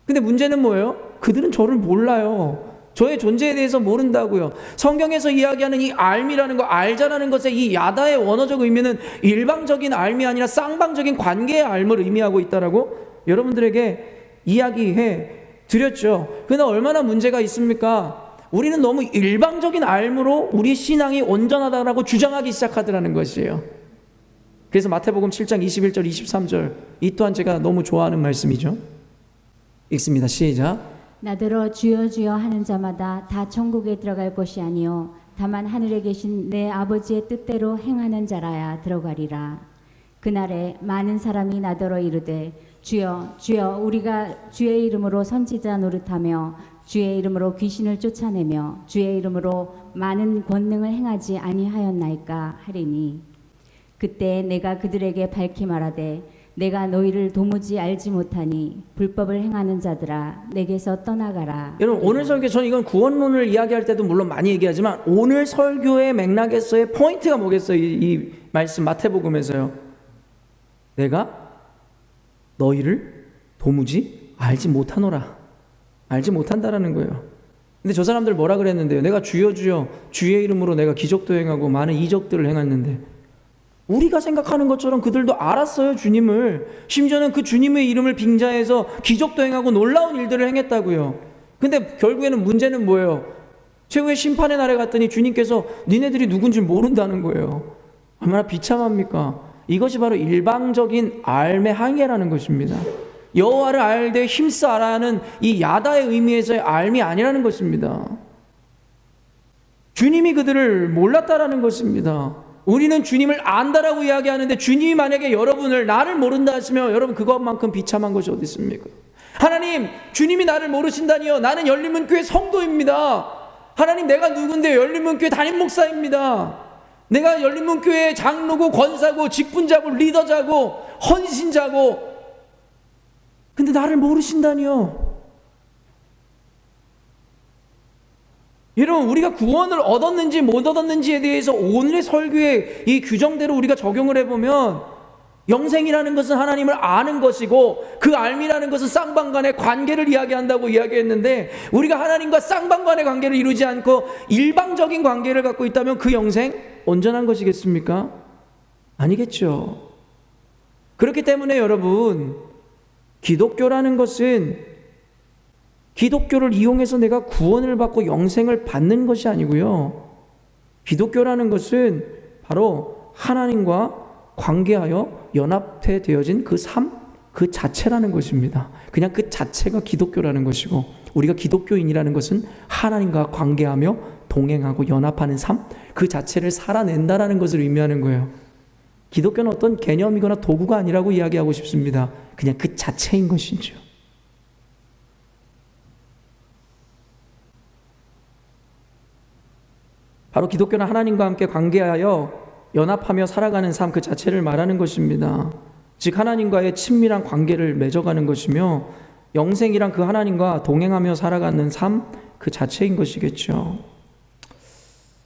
근데 문제는 뭐예요? 그들은 저를 몰라요. 저의 존재에 대해서 모른다고요. 성경에서 이야기하는 이 알미라는 거, 알자라는 것의 이 야다의 원어적 의미는 일방적인 알미 아니라 쌍방적인 관계의 알을 의미하고 있다라고 여러분들에게 이야기해 드렸죠. 그러나 얼마나 문제가 있습니까? 우리는 너무 일방적인 알므로 우리 신앙이 온전하다라고 주장하기 시작하더라는 것이에요. 그래서 마태복음 7장 21절 23절, 이 또한 제가 너무 좋아하는 말씀이죠. 읽습니다. 시작. 나더러 주여 주여 하는 자마다 다 천국에 들어갈 것이 아니요 다만 하늘에 계신 내 아버지의 뜻대로 행하는 자라야 들어가리라. 그날에 많은 사람이 나더러 이르되 주여 주여 우리가 주의 이름으로 선지자 노릇하며 주의 이름으로 귀신을 쫓아내며 주의 이름으로 많은 권능을 행하지 아니하였나이까 하리니 그때 내가 그들에게 밝히 말하되 내가 너희를 도무지 알지 못하니 불법을 행하는 자들아 내게서 떠나가라. 여러분, 오늘 설교, 저는 이건 구원론을 이야기할 때도 물론 많이 얘기하지만 오늘 설교의 맥락에서의 포인트가 뭐겠어요? 이 말씀 마태복음에서요. 내가 너희를 도무지 알지 못하노라. 알지 못한다라는 거예요. 근데 저 사람들 뭐라 그랬는데요? 내가 주여 주여 주의 이름으로 내가 기적도 행하고 많은 이적들을 행했는데, 우리가 생각하는 것처럼 그들도 알았어요, 주님을. 심지어는 그 주님의 이름을 빙자해서 기적도 행하고 놀라운 일들을 행했다고요. 근데 결국에는 문제는 뭐예요? 최후의 심판의 날에 갔더니 주님께서 니네들이 누군지 모른다는 거예요. 얼마나 비참합니까? 이것이 바로 일방적인 알의 항해라는 것입니다. 여호와를 알되 힘써 알아하는 이 야다의 의미에서의 알미 아니라는 것입니다. 주님이 그들을 몰랐다라는 것입니다. 우리는 주님을 안다라고 이야기하는데 주님이 만약에 여러분을, 나를 모른다 하시면 여러분 그것만큼 비참한 것이 어디 있습니까? 하나님, 주님이 나를 모르신다니요? 나는 열린문교회 성도입니다. 하나님, 내가 누군데? 열린문교회 담임 목사입니다. 내가 열린문교회 장로고 권사고 직분자고 리더자고 헌신자고 근데 나를 모르신다니요. 여러분, 우리가 구원을 얻었는지 못 얻었는지에 대해서 오늘의 설교의 이 규정대로 우리가 적용을 해보면 영생이라는 것은 하나님을 아는 것이고 그 알미라는 것은 쌍방간의 관계를 이야기한다고 이야기했는데, 우리가 하나님과 쌍방간의 관계를 이루지 않고 일방적인 관계를 갖고 있다면 그 영생 온전한 것이겠습니까? 아니겠죠. 그렇기 때문에 여러분, 기독교라는 것은 기독교를 이용해서 내가 구원을 받고 영생을 받는 것이 아니고요. 기독교라는 것은 바로 하나님과 관계하여 연합해 되어진 그 삶, 그 자체라는 것입니다. 그냥 그 자체가 기독교라는 것이고, 우리가 기독교인이라는 것은 하나님과 관계하며 동행하고 연합하는 삶, 그 자체를 살아낸다라는 것을 의미하는 거예요. 기독교는 어떤 개념이거나 도구가 아니라고 이야기하고 싶습니다. 그냥 그 자체인 것이죠. 바로 기독교는 하나님과 함께 관계하여 연합하며 살아가는 삶 그 자체를 말하는 것입니다. 즉 하나님과의 친밀한 관계를 맺어가는 것이며, 영생이란 그 하나님과 동행하며 살아가는 삶 그 자체인 것이겠죠.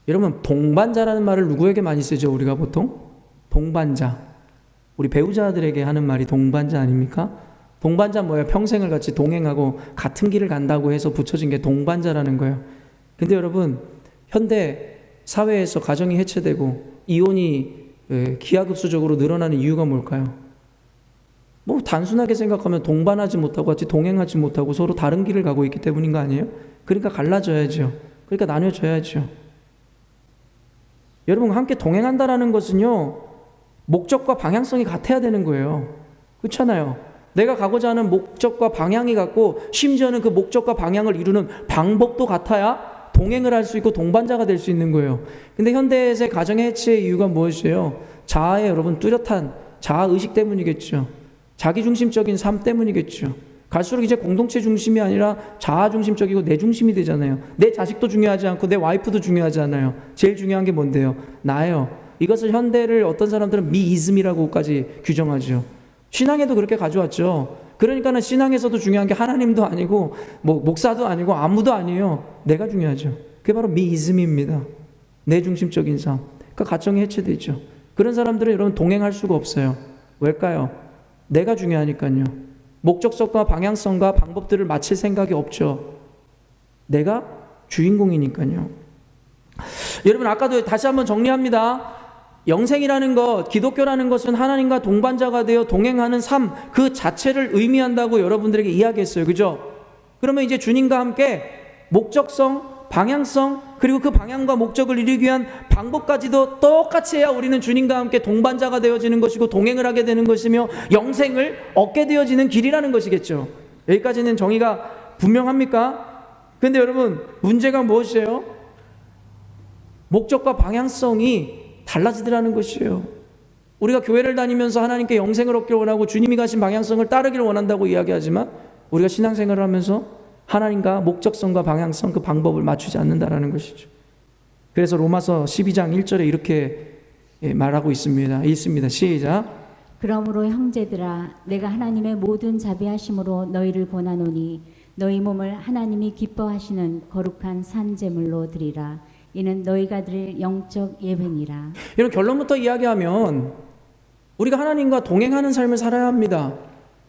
여러분, 동반자라는 말을 누구에게 많이 쓰죠? 우리가 보통 동반자, 우리 배우자들에게 하는 말이 동반자 아닙니까? 동반자 뭐예요? 평생을 같이 동행하고 같은 길을 간다고 해서 붙여진 게 동반자라는 거예요. 근데 여러분, 현대 사회에서 가정이 해체되고 이혼이 기하급수적으로 늘어나는 이유가 뭘까요? 뭐 단순하게 생각하면 동반하지 못하고 같이 동행하지 못하고 서로 다른 길을 가고 있기 때문인 거 아니에요? 그러니까 갈라져야죠. 그러니까 나뉘어져야죠. 여러분, 함께 동행한다라는 것은요, 목적과 방향성이 같아야 되는 거예요. 그렇잖아요. 내가 가고자 하는 목적과 방향이 같고, 심지어는 그 목적과 방향을 이루는 방법도 같아야 동행을 할 수 있고 동반자가 될 수 있는 거예요. 근데 현대의 가정의 해체의 이유가 무엇이에요? 자아의 여러분 뚜렷한 자아의식 때문이겠죠. 자기중심적인 삶 때문이겠죠. 갈수록 이제 공동체 중심이 아니라 자아중심적이고 내 중심이 되잖아요. 내 자식도 중요하지 않고 내 와이프도 중요하지 않아요. 제일 중요한 게 뭔데요? 나예요. 이것을 현대를 어떤 사람들은 미이즘이라고까지 규정하죠. 신앙에도 그렇게 가져왔죠. 그러니까는 신앙에서도 중요한 게 하나님도 아니고 뭐 목사도 아니고 아무도 아니에요. 내가 중요하죠. 그게 바로 미이즘입니다. 내 중심적인 삶. 그러니까 가정이 해체되죠. 그런 사람들은 여러분 동행할 수가 없어요. 왜일까요? 내가 중요하니까요. 목적성과 방향성과 방법들을 맞출 생각이 없죠. 내가 주인공이니까요. 여러분, 아까도 다시 한번 정리합니다. 영생이라는 것, 기독교라는 것은 하나님과 동반자가 되어 동행하는 삶 그 자체를 의미한다고 여러분들에게 이야기했어요. 그죠? 그러면 이제 주님과 함께 목적성, 방향성, 그리고 그 방향과 목적을 이루기 위한 방법까지도 똑같이 해야 우리는 주님과 함께 동반자가 되어지는 것이고 동행을 하게 되는 것이며 영생을 얻게 되어지는 길이라는 것이겠죠. 여기까지는 정의가 분명합니까? 근데 여러분, 문제가 무엇이에요? 목적과 방향성이 달라지더라는 것이에요. 우리가 교회를 다니면서 하나님께 영생을 얻기를 원하고 주님이 가신 방향성을 따르기를 원한다고 이야기하지만, 우리가 신앙생활을 하면서 하나님과 목적성과 방향성 그 방법을 맞추지 않는다라는 것이죠. 그래서 로마서 12장 1절에 이렇게 말하고 있습니다. 읽습니다. 시작. 그러므로 형제들아, 내가 하나님의 모든 자비하심으로 너희를 권하노니 너희 몸을 하나님이 기뻐하시는 거룩한 산제물로 드리라. 이는 너희가 드릴 영적 예배니라. 이런 결론부터 이야기하면 우리가 하나님과 동행하는 삶을 살아야 합니다.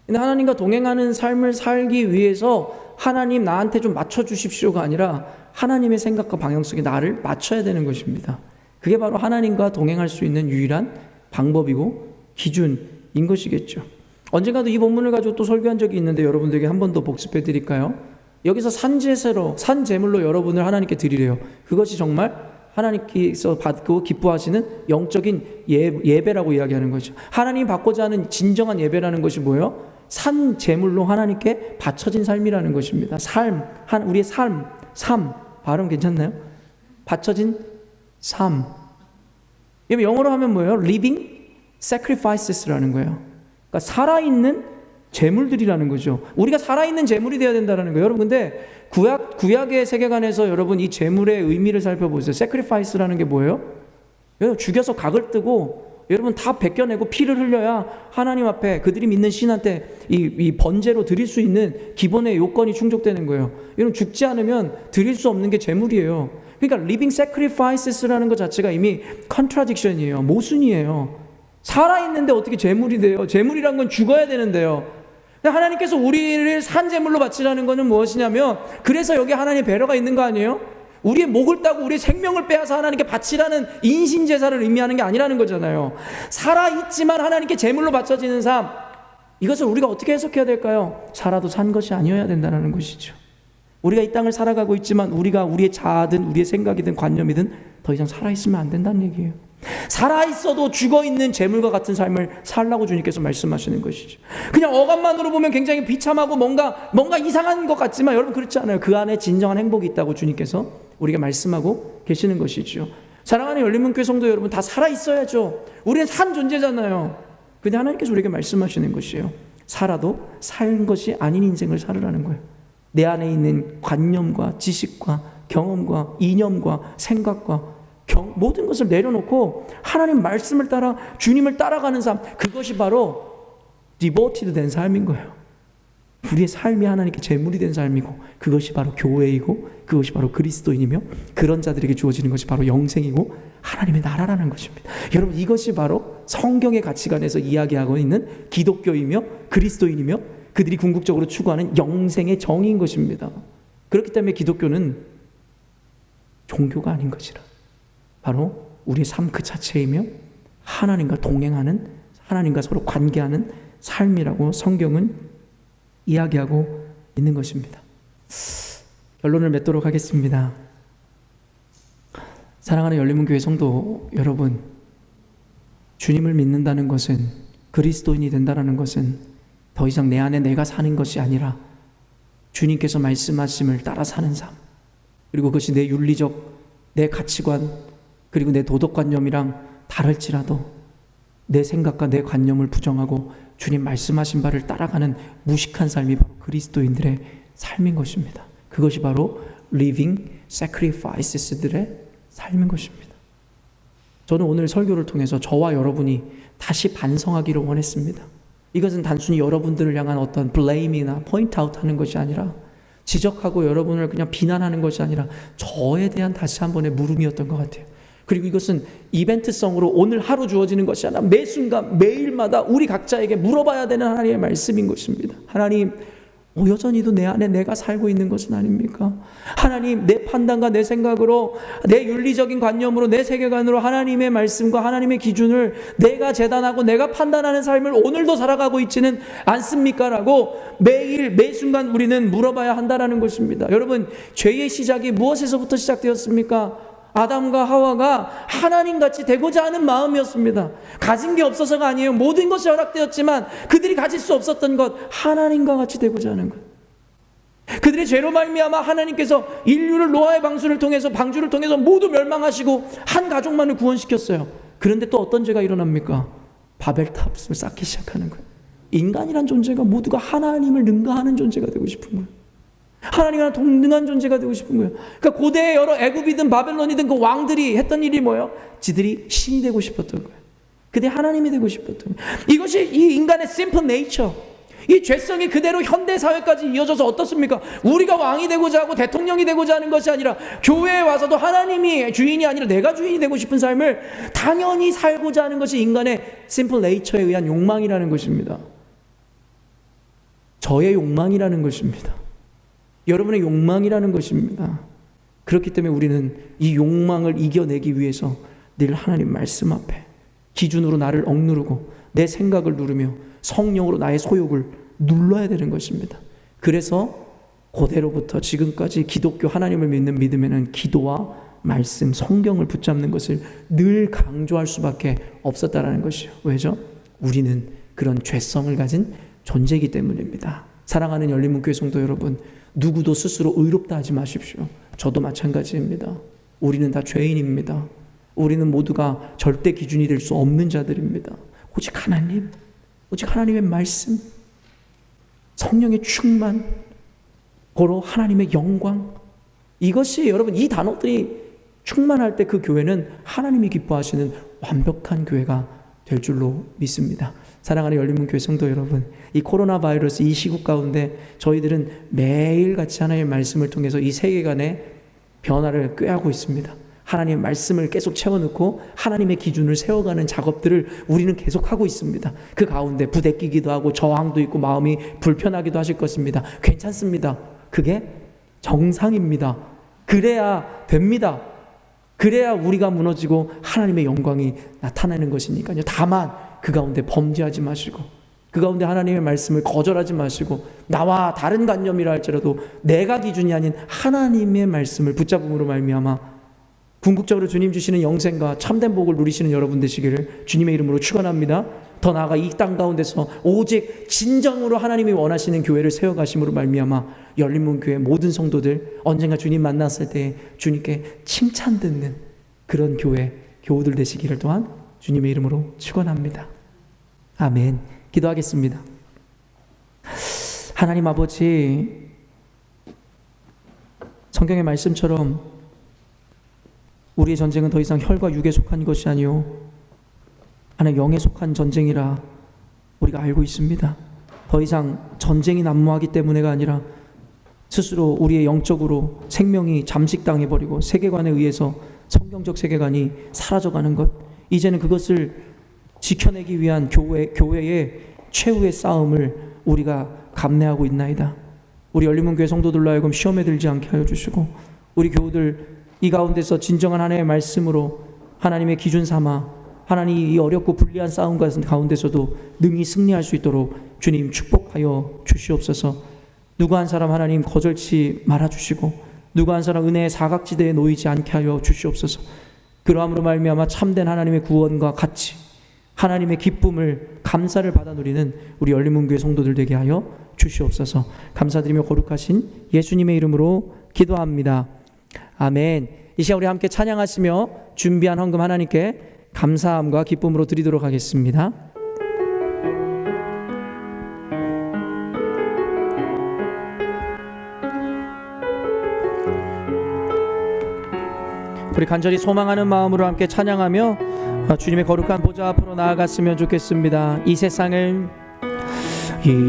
근데 하나님과 동행하는 삶을 살기 위해서 하나님 나한테 좀 맞춰주십시오가 아니라 하나님의 생각과 방향성에 나를 맞춰야 되는 것입니다. 그게 바로 하나님과 동행할 수 있는 유일한 방법이고 기준인 것이겠죠. 언젠가도 이 본문을 가지고 또 설교한 적이 있는데 여러분들에게 한 번 더 복습해 드릴까요? 여기서 산제물로 여러분을 하나님께 드리래요. 그것이 정말 하나님께서 받고 기뻐하시는 영적인 예배라고 이야기하는 거죠. 하나님이 받고자 하는 진정한 예배라는 것이 뭐예요? 산제물로 하나님께 바쳐진 삶이라는 것입니다. 우리의 삶, 발음 괜찮나요? 바쳐진 삶. 영어로 하면 뭐예요? Living sacrifices라는 거예요. 그러니까 살아있는 제물들이라는 거죠. 우리가 살아있는 제물이 되어야 된다는 거예요. 여러분, 근데 구약의 세계관에서 여러분 이 제물의 의미를 살펴보세요. sacrifice라는 게 뭐예요? 죽여서 각을 뜨고 여러분 다 벗겨내고 피를 흘려야 하나님 앞에 그들이 믿는 신한테 이 번제로 드릴 수 있는 기본의 요건이 충족되는 거예요. 여러분 죽지 않으면 드릴 수 없는 게 제물이에요. 그러니까 living sacrifices라는 것 자체가 이미 contradiction이에요. 모순이에요. 살아있는데 어떻게 제물이 돼요? 제물이란 건 죽어야 되는데요. 하나님께서 우리를 산제물로 바치라는 것은 무엇이냐면, 그래서 여기 하나님의 배려가 있는 거 아니에요? 우리의 목을 따고 우리의 생명을 빼앗아 하나님께 바치라는 인신제사를 의미하는 게 아니라는 거잖아요. 살아있지만 하나님께 제물로 바쳐지는 삶, 이것을 우리가 어떻게 해석해야 될까요? 살아도 산 것이 아니어야 된다는 것이죠. 우리가 이 땅을 살아가고 있지만 우리가 우리의 자아든 우리의 생각이든 관념이든 더 이상 살아있으면 안 된다는 얘기예요. 살아있어도 죽어있는 재물과 같은 삶을 살라고 주님께서 말씀하시는 것이죠. 그냥 어감만으로 보면 굉장히 비참하고 뭔가 이상한 것 같지만 여러분 그렇지 않아요. 그 안에 진정한 행복이 있다고 주님께서 우리에게 말씀하고 계시는 것이죠. 사랑하는 열린문교회 성도 여러분, 다 살아있어야죠. 우리는 산 존재잖아요. 근데 하나님께서 우리에게 말씀하시는 것이에요. 살아도 산 것이 아닌 인생을 살으라는 거예요. 내 안에 있는 관념과 지식과 경험과 이념과 생각과 모든 것을 내려놓고 하나님 말씀을 따라 주님을 따라가는 삶, 그것이 바로 devoted 된 삶인 거예요. 우리의 삶이 하나님께 제물이 된 삶이고, 그것이 바로 교회이고, 그것이 바로 그리스도인이며, 그런 자들에게 주어지는 것이 바로 영생이고 하나님의 나라라는 것입니다. 여러분, 이것이 바로 성경의 가치관에서 이야기하고 있는 기독교이며 그리스도인이며 그들이 궁극적으로 추구하는 영생의 정의인 것입니다. 그렇기 때문에 기독교는 종교가 아닌 것이라, 바로 우리의 삶 그 자체이며 하나님과 동행하는, 하나님과 서로 관계하는 삶이라고 성경은 이야기하고 있는 것입니다. 결론을 맺도록 하겠습니다. 사랑하는 열린문교회 성도 여러분, 주님을 믿는다는 것은, 그리스도인이 된다는 것은 더 이상 내 안에 내가 사는 것이 아니라 주님께서 말씀하심을 따라 사는 삶, 그리고 그것이 내 윤리적, 내 가치관, 그리고 내 도덕관념이랑 다를지라도 내 생각과 내 관념을 부정하고 주님 말씀하신 바를 따라가는 무식한 삶이 바로 그리스도인들의 삶인 것입니다. 그것이 바로 living sacrifices들의 삶인 것입니다. 저는 오늘 설교를 통해서 저와 여러분이 다시 반성하기를 원했습니다. 이것은 단순히 여러분들을 향한 어떤 blame이나 point out 하는 것이 아니라, 지적하고 여러분을 그냥 비난하는 것이 아니라 저에 대한 다시 한 번의 물음이었던 것 같아요. 그리고 이것은 이벤트성으로 오늘 하루 주어지는 것이 아니라 매 순간 매일마다 우리 각자에게 물어봐야 되는 하나님의 말씀인 것입니다. 하나님, 여전히도 내 안에 내가 살고 있는 것은 아닙니까? 하나님, 내 판단과 내 생각으로, 내 윤리적인 관념으로, 내 세계관으로 하나님의 말씀과 하나님의 기준을 내가 재단하고 내가 판단하는 삶을 오늘도 살아가고 있지는 않습니까? 라고 매일 매 순간 우리는 물어봐야 한다는 것입니다. 여러분, 죄의 시작이 무엇에서부터 시작되었습니까? 아담과 하와가 하나님같이 되고자 하는 마음이었습니다. 가진 게 없어서가 아니에요. 모든 것이 허락되었지만 그들이 가질 수 없었던 것, 하나님과 같이 되고자 하는 것. 그들의 죄로 말미암아 하나님께서 인류를 노아의 방주를 통해서 모두 멸망하시고 한 가족만을 구원시켰어요. 그런데 또 어떤 죄가 일어납니까? 바벨탑을 쌓기 시작하는 거예요. 인간이란 존재가 모두가 하나님을 능가하는 존재가 되고 싶은 거예요. 하나님과 동등한 존재가 되고 싶은 거예요. 그러니까 고대의 여러 애굽이든 바벨론이든 그 왕들이 했던 일이 뭐예요? 지들이 신이 되고 싶었던 거예요. 그들이 하나님이 되고 싶었던 거예요. 이것이 이 인간의 simple nature, 이 죄성이 그대로 현대 사회까지 이어져서 어떻습니까? 우리가 왕이 되고자 하고 대통령이 되고자 하는 것이 아니라 교회에 와서도 하나님이 주인이 아니라 내가 주인이 되고 싶은 삶을 당연히 살고자 하는 것이 인간의 simple nature에 의한 욕망이라는 것입니다. 저의 욕망이라는 것입니다. 여러분의 욕망이라는 것입니다. 그렇기 때문에 우리는 이 욕망을 이겨내기 위해서 늘 하나님 말씀 앞에 기준으로 나를 억누르고 내 생각을 누르며 성령으로 나의 소욕을 눌러야 되는 것입니다. 그래서 고대로부터 지금까지 기독교 하나님을 믿는 믿음에는 기도와 말씀, 성경을 붙잡는 것을 늘 강조할 수밖에 없었다라는 것이요. 왜죠? 우리는 그런 죄성을 가진 존재이기 때문입니다. 사랑하는 열린문교회 성도 여러분, 누구도 스스로 의롭다 하지 마십시오. 저도 마찬가지입니다. 우리는 다 죄인입니다. 우리는 모두가 절대 기준이 될 수 없는 자들입니다. 오직 하나님, 오직 하나님의 말씀, 성령의 충만, 고로 하나님의 영광, 이것이 여러분, 이 단어들이 충만할 때 그 교회는 하나님이 기뻐하시는 완벽한 교회가 될 줄로 믿습니다. 사랑하는 열린문교회 성도 여러분, 이 코로나 바이러스 이 시국 가운데 저희들은 매일같이 하나님의 말씀을 통해서 이 세계관의 변화를 꾀하고 있습니다. 하나님의 말씀을 계속 채워넣고 하나님의 기준을 세워가는 작업들을 우리는 계속하고 있습니다. 그 가운데 부대끼기도 하고 저항도 있고 마음이 불편하기도 하실 것입니다. 괜찮습니다. 그게 정상입니다. 그래야 됩니다. 그래야 우리가 무너지고 하나님의 영광이 나타나는 것이니까요. 다만 그 가운데 범죄하지 마시고, 그 가운데 하나님의 말씀을 거절하지 마시고, 나와 다른 관념이라 할지라도 내가 기준이 아닌 하나님의 말씀을 붙잡음으로 말미암아 궁극적으로 주님 주시는 영생과 참된 복을 누리시는 여러분 되시기를 주님의 이름으로 축원합니다. 더 나아가 이 땅 가운데서 오직 진정으로 하나님이 원하시는 교회를 세워가심으로 말미암아 열린문교회 모든 성도들 언젠가 주님 만났을 때 주님께 칭찬 듣는 그런 교우들 되시기를 또한 주님의 이름으로 축원합니다. 아멘. 기도하겠습니다. 하나님 아버지, 성경의 말씀처럼 우리의 전쟁은 더 이상 혈과 육에 속한 것이 아니요 하나님 영에 속한 전쟁이라 우리가 알고 있습니다. 더 이상 전쟁이 난무하기 때문에가 아니라 스스로 우리의 영적으로 생명이 잠식당해버리고 세계관에 의해서 성경적 세계관이 사라져가는 것, 이제는 그것을 지켜내기 위한 교회의 최후의 싸움을 우리가 감내하고 있나이다. 우리 열린문교회 성도들로 하여금 시험에 들지 않게 하여 주시고, 우리 교우들 이 가운데서 진정한 하나님의 말씀으로 하나님의 기준 삼아 하나님 이 어렵고 불리한 싸움 가운데서도 능히 승리할 수 있도록 주님 축복하여 주시옵소서. 누구 한 사람 하나님 거절치 말아주시고, 누구 한 사람 은혜의 사각지대에 놓이지 않게 하여 주시옵소서. 그러함으로 말미암아 참된 하나님의 구원과 같이 하나님의 기쁨을, 감사를 받아 누리는 우리 열린문교회 성도들 되게 하여 주시옵소서. 감사드리며 거룩하신 예수님의 이름으로 기도합니다. 아멘. 이 시간 우리 함께 찬양하시며 준비한 헌금 하나님께 감사함과 기쁨으로 드리도록 하겠습니다. 우리 간절히 소망하는 마음으로 함께 찬양하며 주님의 거룩한 보좌 앞으로 나아갔으면 좋겠습니다. 이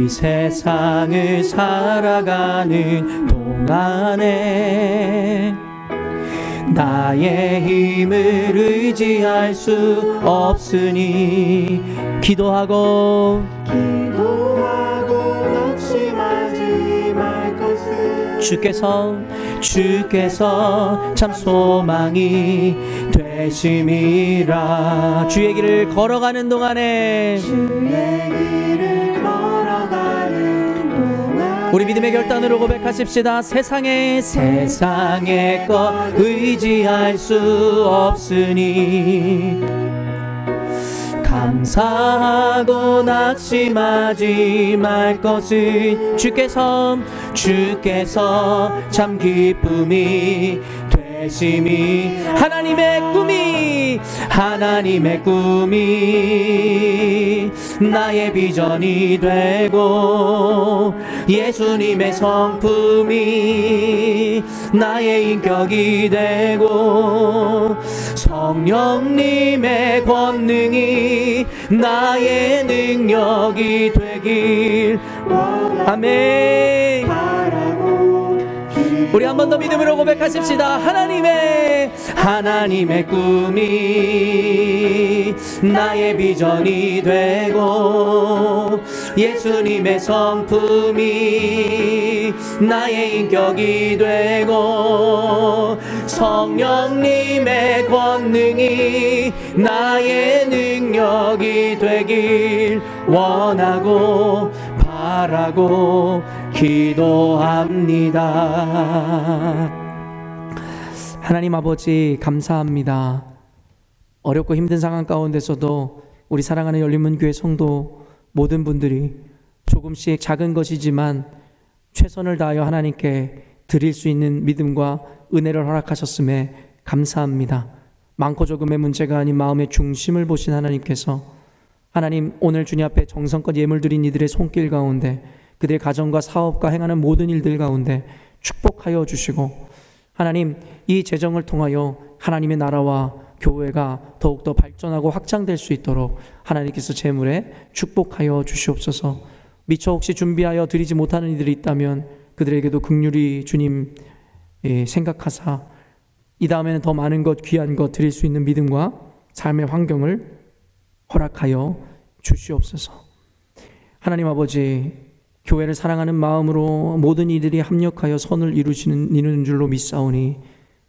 세상을 살아가는 동안에 나의 힘을 의지할 수 없으니 기도하고 낙심하지 말 것을 주께서 참 소망이 되심이라. 주의 길을 걸어가는 동안에 우리 믿음의 결단으로 고백하십시다. 세상의 것 의지할 수 없으니 감사하고 낙심하지 말 것은 주께서 참 기쁨이 되심이. 하나님의 꿈이 나의 비전이 되고 예수님의 성품이 나의 인격이 되고 성령님의 권능이 나의 능력이 되길 아멘. 우리 한 번 더 믿음으로 고백하십시다. 하나님의 꿈이 나의 비전이 되고 예수님의 성품이 나의 인격이 되고 성령님의 권능이 나의 능력이 되길 원하고 바라고 기도합니다. 하나님 아버지 감사합니다. 어렵고 힘든 상황 가운데서도 우리 사랑하는 열린문교회 성도 모든 분들이 조금씩 작은 것이지만 최선을 다하여 하나님께 드릴 수 있는 믿음과 은혜를 허락하셨음에 감사합니다. 많고 적음의 문제가 아닌 마음의 중심을 보신 하나님께서 하나님 오늘 주님 앞에 정성껏 예물 드린 이들의 손길 가운데 그들의 가정과 사업과 행하는 모든 일들 가운데 축복하여 주시고 하나님 이 재정을 통하여 하나님의 나라와 교회가 더욱더 발전하고 확장될 수 있도록 하나님께서 재물에 축복하여 주시옵소서. 미처 혹시 준비하여 드리지 못하는 이들이 있다면 그들에게도 긍휼히 주님 생각하사 이 다음에는 더 많은 것, 귀한 것 드릴 수 있는 믿음과 삶의 환경을 허락하여 주시옵소서. 하나님 아버지, 교회를 사랑하는 마음으로 모든 이들이 합력하여 선을 이루는 줄로 믿사오니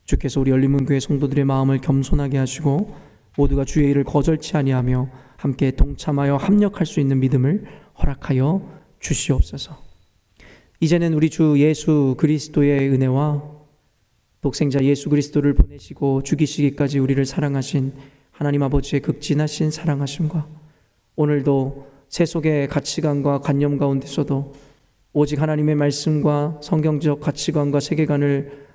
주께서 우리 열린문교회 성도들의 마음을 겸손하게 하시고 모두가 주의 일을 거절치 아니하며 함께 동참하여 합력할 수 있는 믿음을 허락하여 주시옵소서. 이제는 우리 주 예수 그리스도의 은혜와 독생자 예수 그리스도를 보내시고 죽이시기까지 우리를 사랑하신 하나님 아버지의 극진하신 사랑하심과 오늘도 세속의 가치관과 관념 가운데서도 오직 하나님의 말씀과 성경적 가치관과 세계관을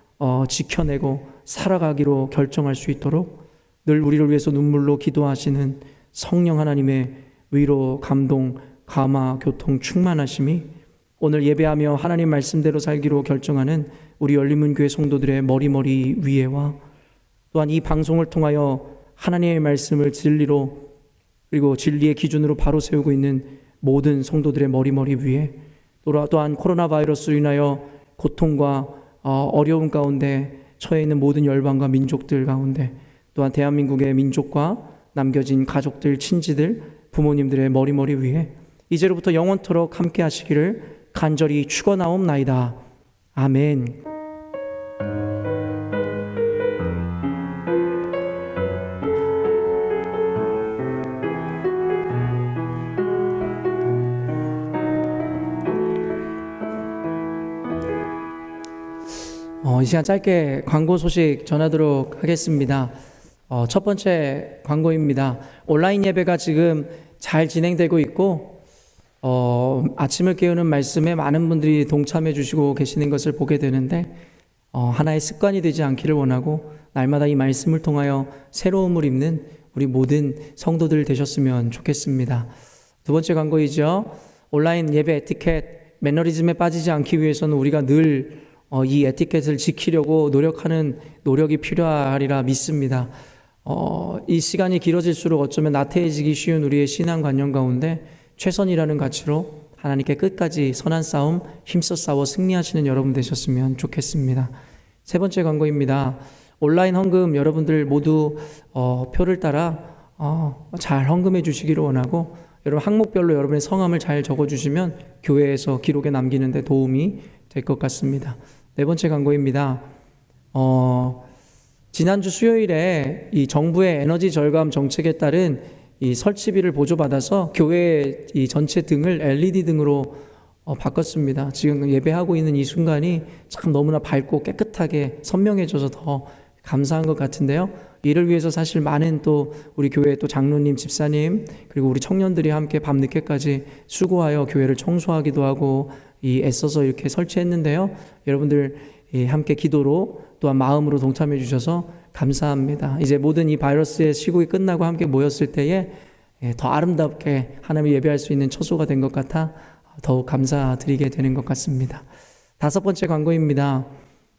지켜내고 살아가기로 결정할 수 있도록 늘 우리를 위해서 눈물로 기도하시는 성령 하나님의 위로, 감동, 감화, 교통, 충만하심이 오늘 예배하며 하나님 말씀대로 살기로 결정하는 우리 열린문교회 성도들의 머리 위에와 또한 이 방송을 통하여 하나님의 말씀을 진리로 그리고 진리의 기준으로 바로 세우고 있는 모든 성도들의 머리 위에 또한 코로나 바이러스로 인하여 고통과 어려움 가운데 처해 있는 모든 열방과 민족들 가운데 또한 대한민국의 민족과 남겨진 가족들, 친지들, 부모님들의 머리 위에 이제로부터 영원토록 함께 하시기를 간절히 축원하옵나이다. 아멘. 이 시간 짧게 광고 소식 전하도록 하겠습니다. 첫 번째 광고입니다. 온라인 예배가 지금 잘 진행되고 있고 아침을 깨우는 말씀에 많은 분들이 동참해 주시고 계시는 것을 보게 되는데 하나의 습관이 되지 않기를 원하고 날마다 이 말씀을 통하여 새로움을 입는 우리 모든 성도들 되셨으면 좋겠습니다. 두 번째 광고이죠. 온라인 예배 에티켓, 매너리즘에 빠지지 않기 위해서는 우리가 늘 이 에티켓을 지키려고 노력하는 노력이 필요하리라 믿습니다. 이 시간이 길어질수록 어쩌면 나태해지기 쉬운 우리의 신앙관념 가운데 최선이라는 가치로 하나님께 끝까지 선한 싸움 힘써 싸워 승리하시는 여러분 되셨으면 좋겠습니다. 세 번째 광고입니다. 온라인 헌금 여러분들 모두 표를 따라 잘 헌금해 주시기를 원하고 여러분 항목별로 여러분의 성함을 잘 적어주시면 교회에서 기록에 남기는 데 도움이 될 것 같습니다. 네 번째 광고입니다. 지난주 수요일에 이 정부의 에너지 절감 정책에 따른 이 설치비를 보조받아서 교회 이 전체 등을 LED 등으로 바꿨습니다. 지금 예배하고 있는 이 순간이 참 너무나 밝고 깨끗하게 선명해져서 더 감사한 것 같은데요. 이를 위해서 사실 많은 또 우리 교회 또 장로님, 집사님 그리고 우리 청년들이 함께 밤늦게까지 수고하여 교회를 청소하기도 하고 애써서 이렇게 설치했는데요. 여러분들 함께 기도로 또한 마음으로 동참해 주셔서 감사합니다. 이제 모든 이 바이러스의 시국이 끝나고 함께 모였을 때에 더 아름답게 하나님을 예배할 수 있는 처소가 된 것 같아 더욱 감사드리게 되는 것 같습니다. 다섯 번째 광고입니다.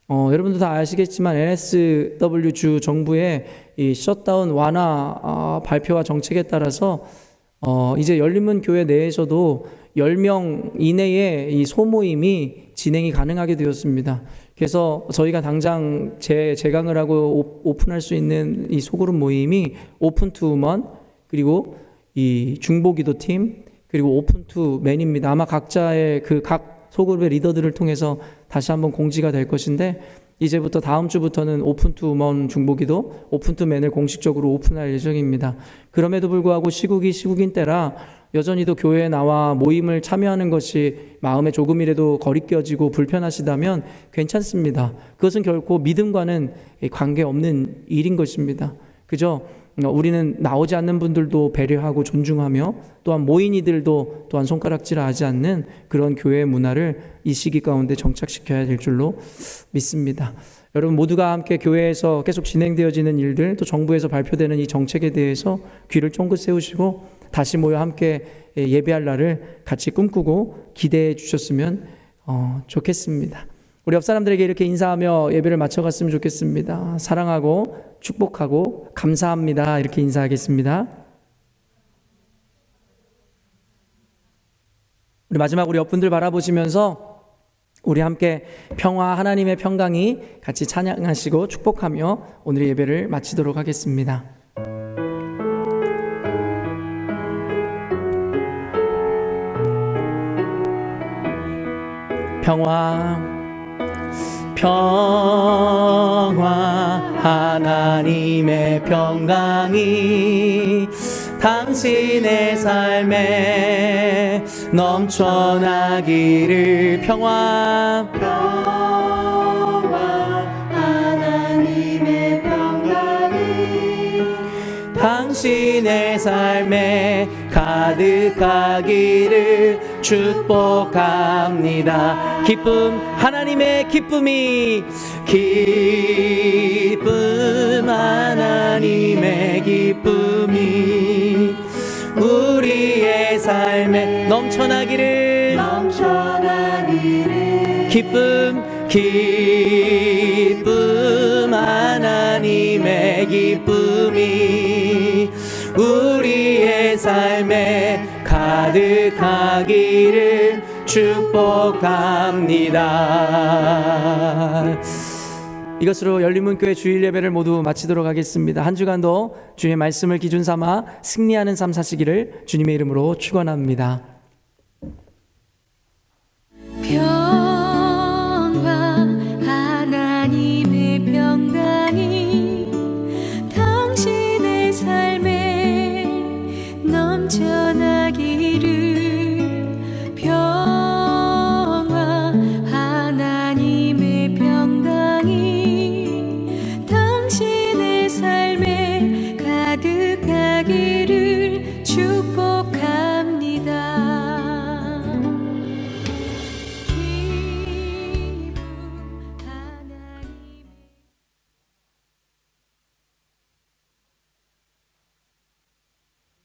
여러분도 다 아시겠지만 NSW 주 정부의 이 셧다운 완화 발표와 정책에 따라서 이제 열린문 교회 내에서도 10명 이내의 이 소모임이 진행이 가능하게 되었습니다. 그래서 저희가 당장 재강을 하고 오픈할 수 있는 이 소그룹 모임이 오픈 투 우먼 그리고 이 중보기도팀 그리고 오픈 투 맨입니다. 아마 각자의 그 각 소그룹의 리더들을 통해서 다시 한번 공지가 될 것인데 이제부터 다음 주부터는 오픈 투 우먼 중보기도 오픈 투 맨을 공식적으로 오픈할 예정입니다. 그럼에도 불구하고 시국인 때라 여전히도 교회에 나와 모임을 참여하는 것이 마음에 조금이라도 거리껴지고 불편하시다면 괜찮습니다. 그것은 결코 믿음과는 관계없는 일인 것입니다. 그저 우리는 나오지 않는 분들도 배려하고 존중하며 또한 모인 이들도 또한 손가락질하지 않는 그런 교회의 문화를 이 시기 가운데 정착시켜야 될 줄로 믿습니다. 여러분 모두가 함께 교회에서 계속 진행되어지는 일들 또 정부에서 발표되는 이 정책에 대해서 귀를 쫑긋 세우시고 다시 모여 함께 예배할 날을 같이 꿈꾸고 기대해 주셨으면 좋겠습니다. 우리 옆 사람들에게 이렇게 인사하며 예배를 마쳐갔으면 좋겠습니다. 사랑하고 축복하고 감사합니다 이렇게 인사하겠습니다. 우리 마지막 우리 옆분들 바라보시면서 우리 함께 평화 하나님의 평강이 같이 찬양하시고 축복하며 오늘의 예배를 마치도록 하겠습니다. 평화 하나님의 평강이 당신의 삶에 넘쳐나기를. 평화 하나님의 평강이 당신의 삶에 가득하기를 축복합니다. 기쁨, 하나님의 기쁨이, 기쁨, 하나님의 기쁨이 우리의 삶에 넘쳐나기를. 기쁨, 기쁨, 하나님의 기쁨이 우리의 삶에 가득하기를 축복합니다. 이것으로 열린문교회 주일 예배를 모두 마치도록 하겠습니다. 한 주간도 주의 말씀을 기준 삼아 승리하는 삶 사시기를 주님의 이름으로 축원합니다. 평강 하나님의 평강이 당신의 삶에 넘쳐나기를. 평화 하나님의 평강이 당신의 삶에 가득하기를.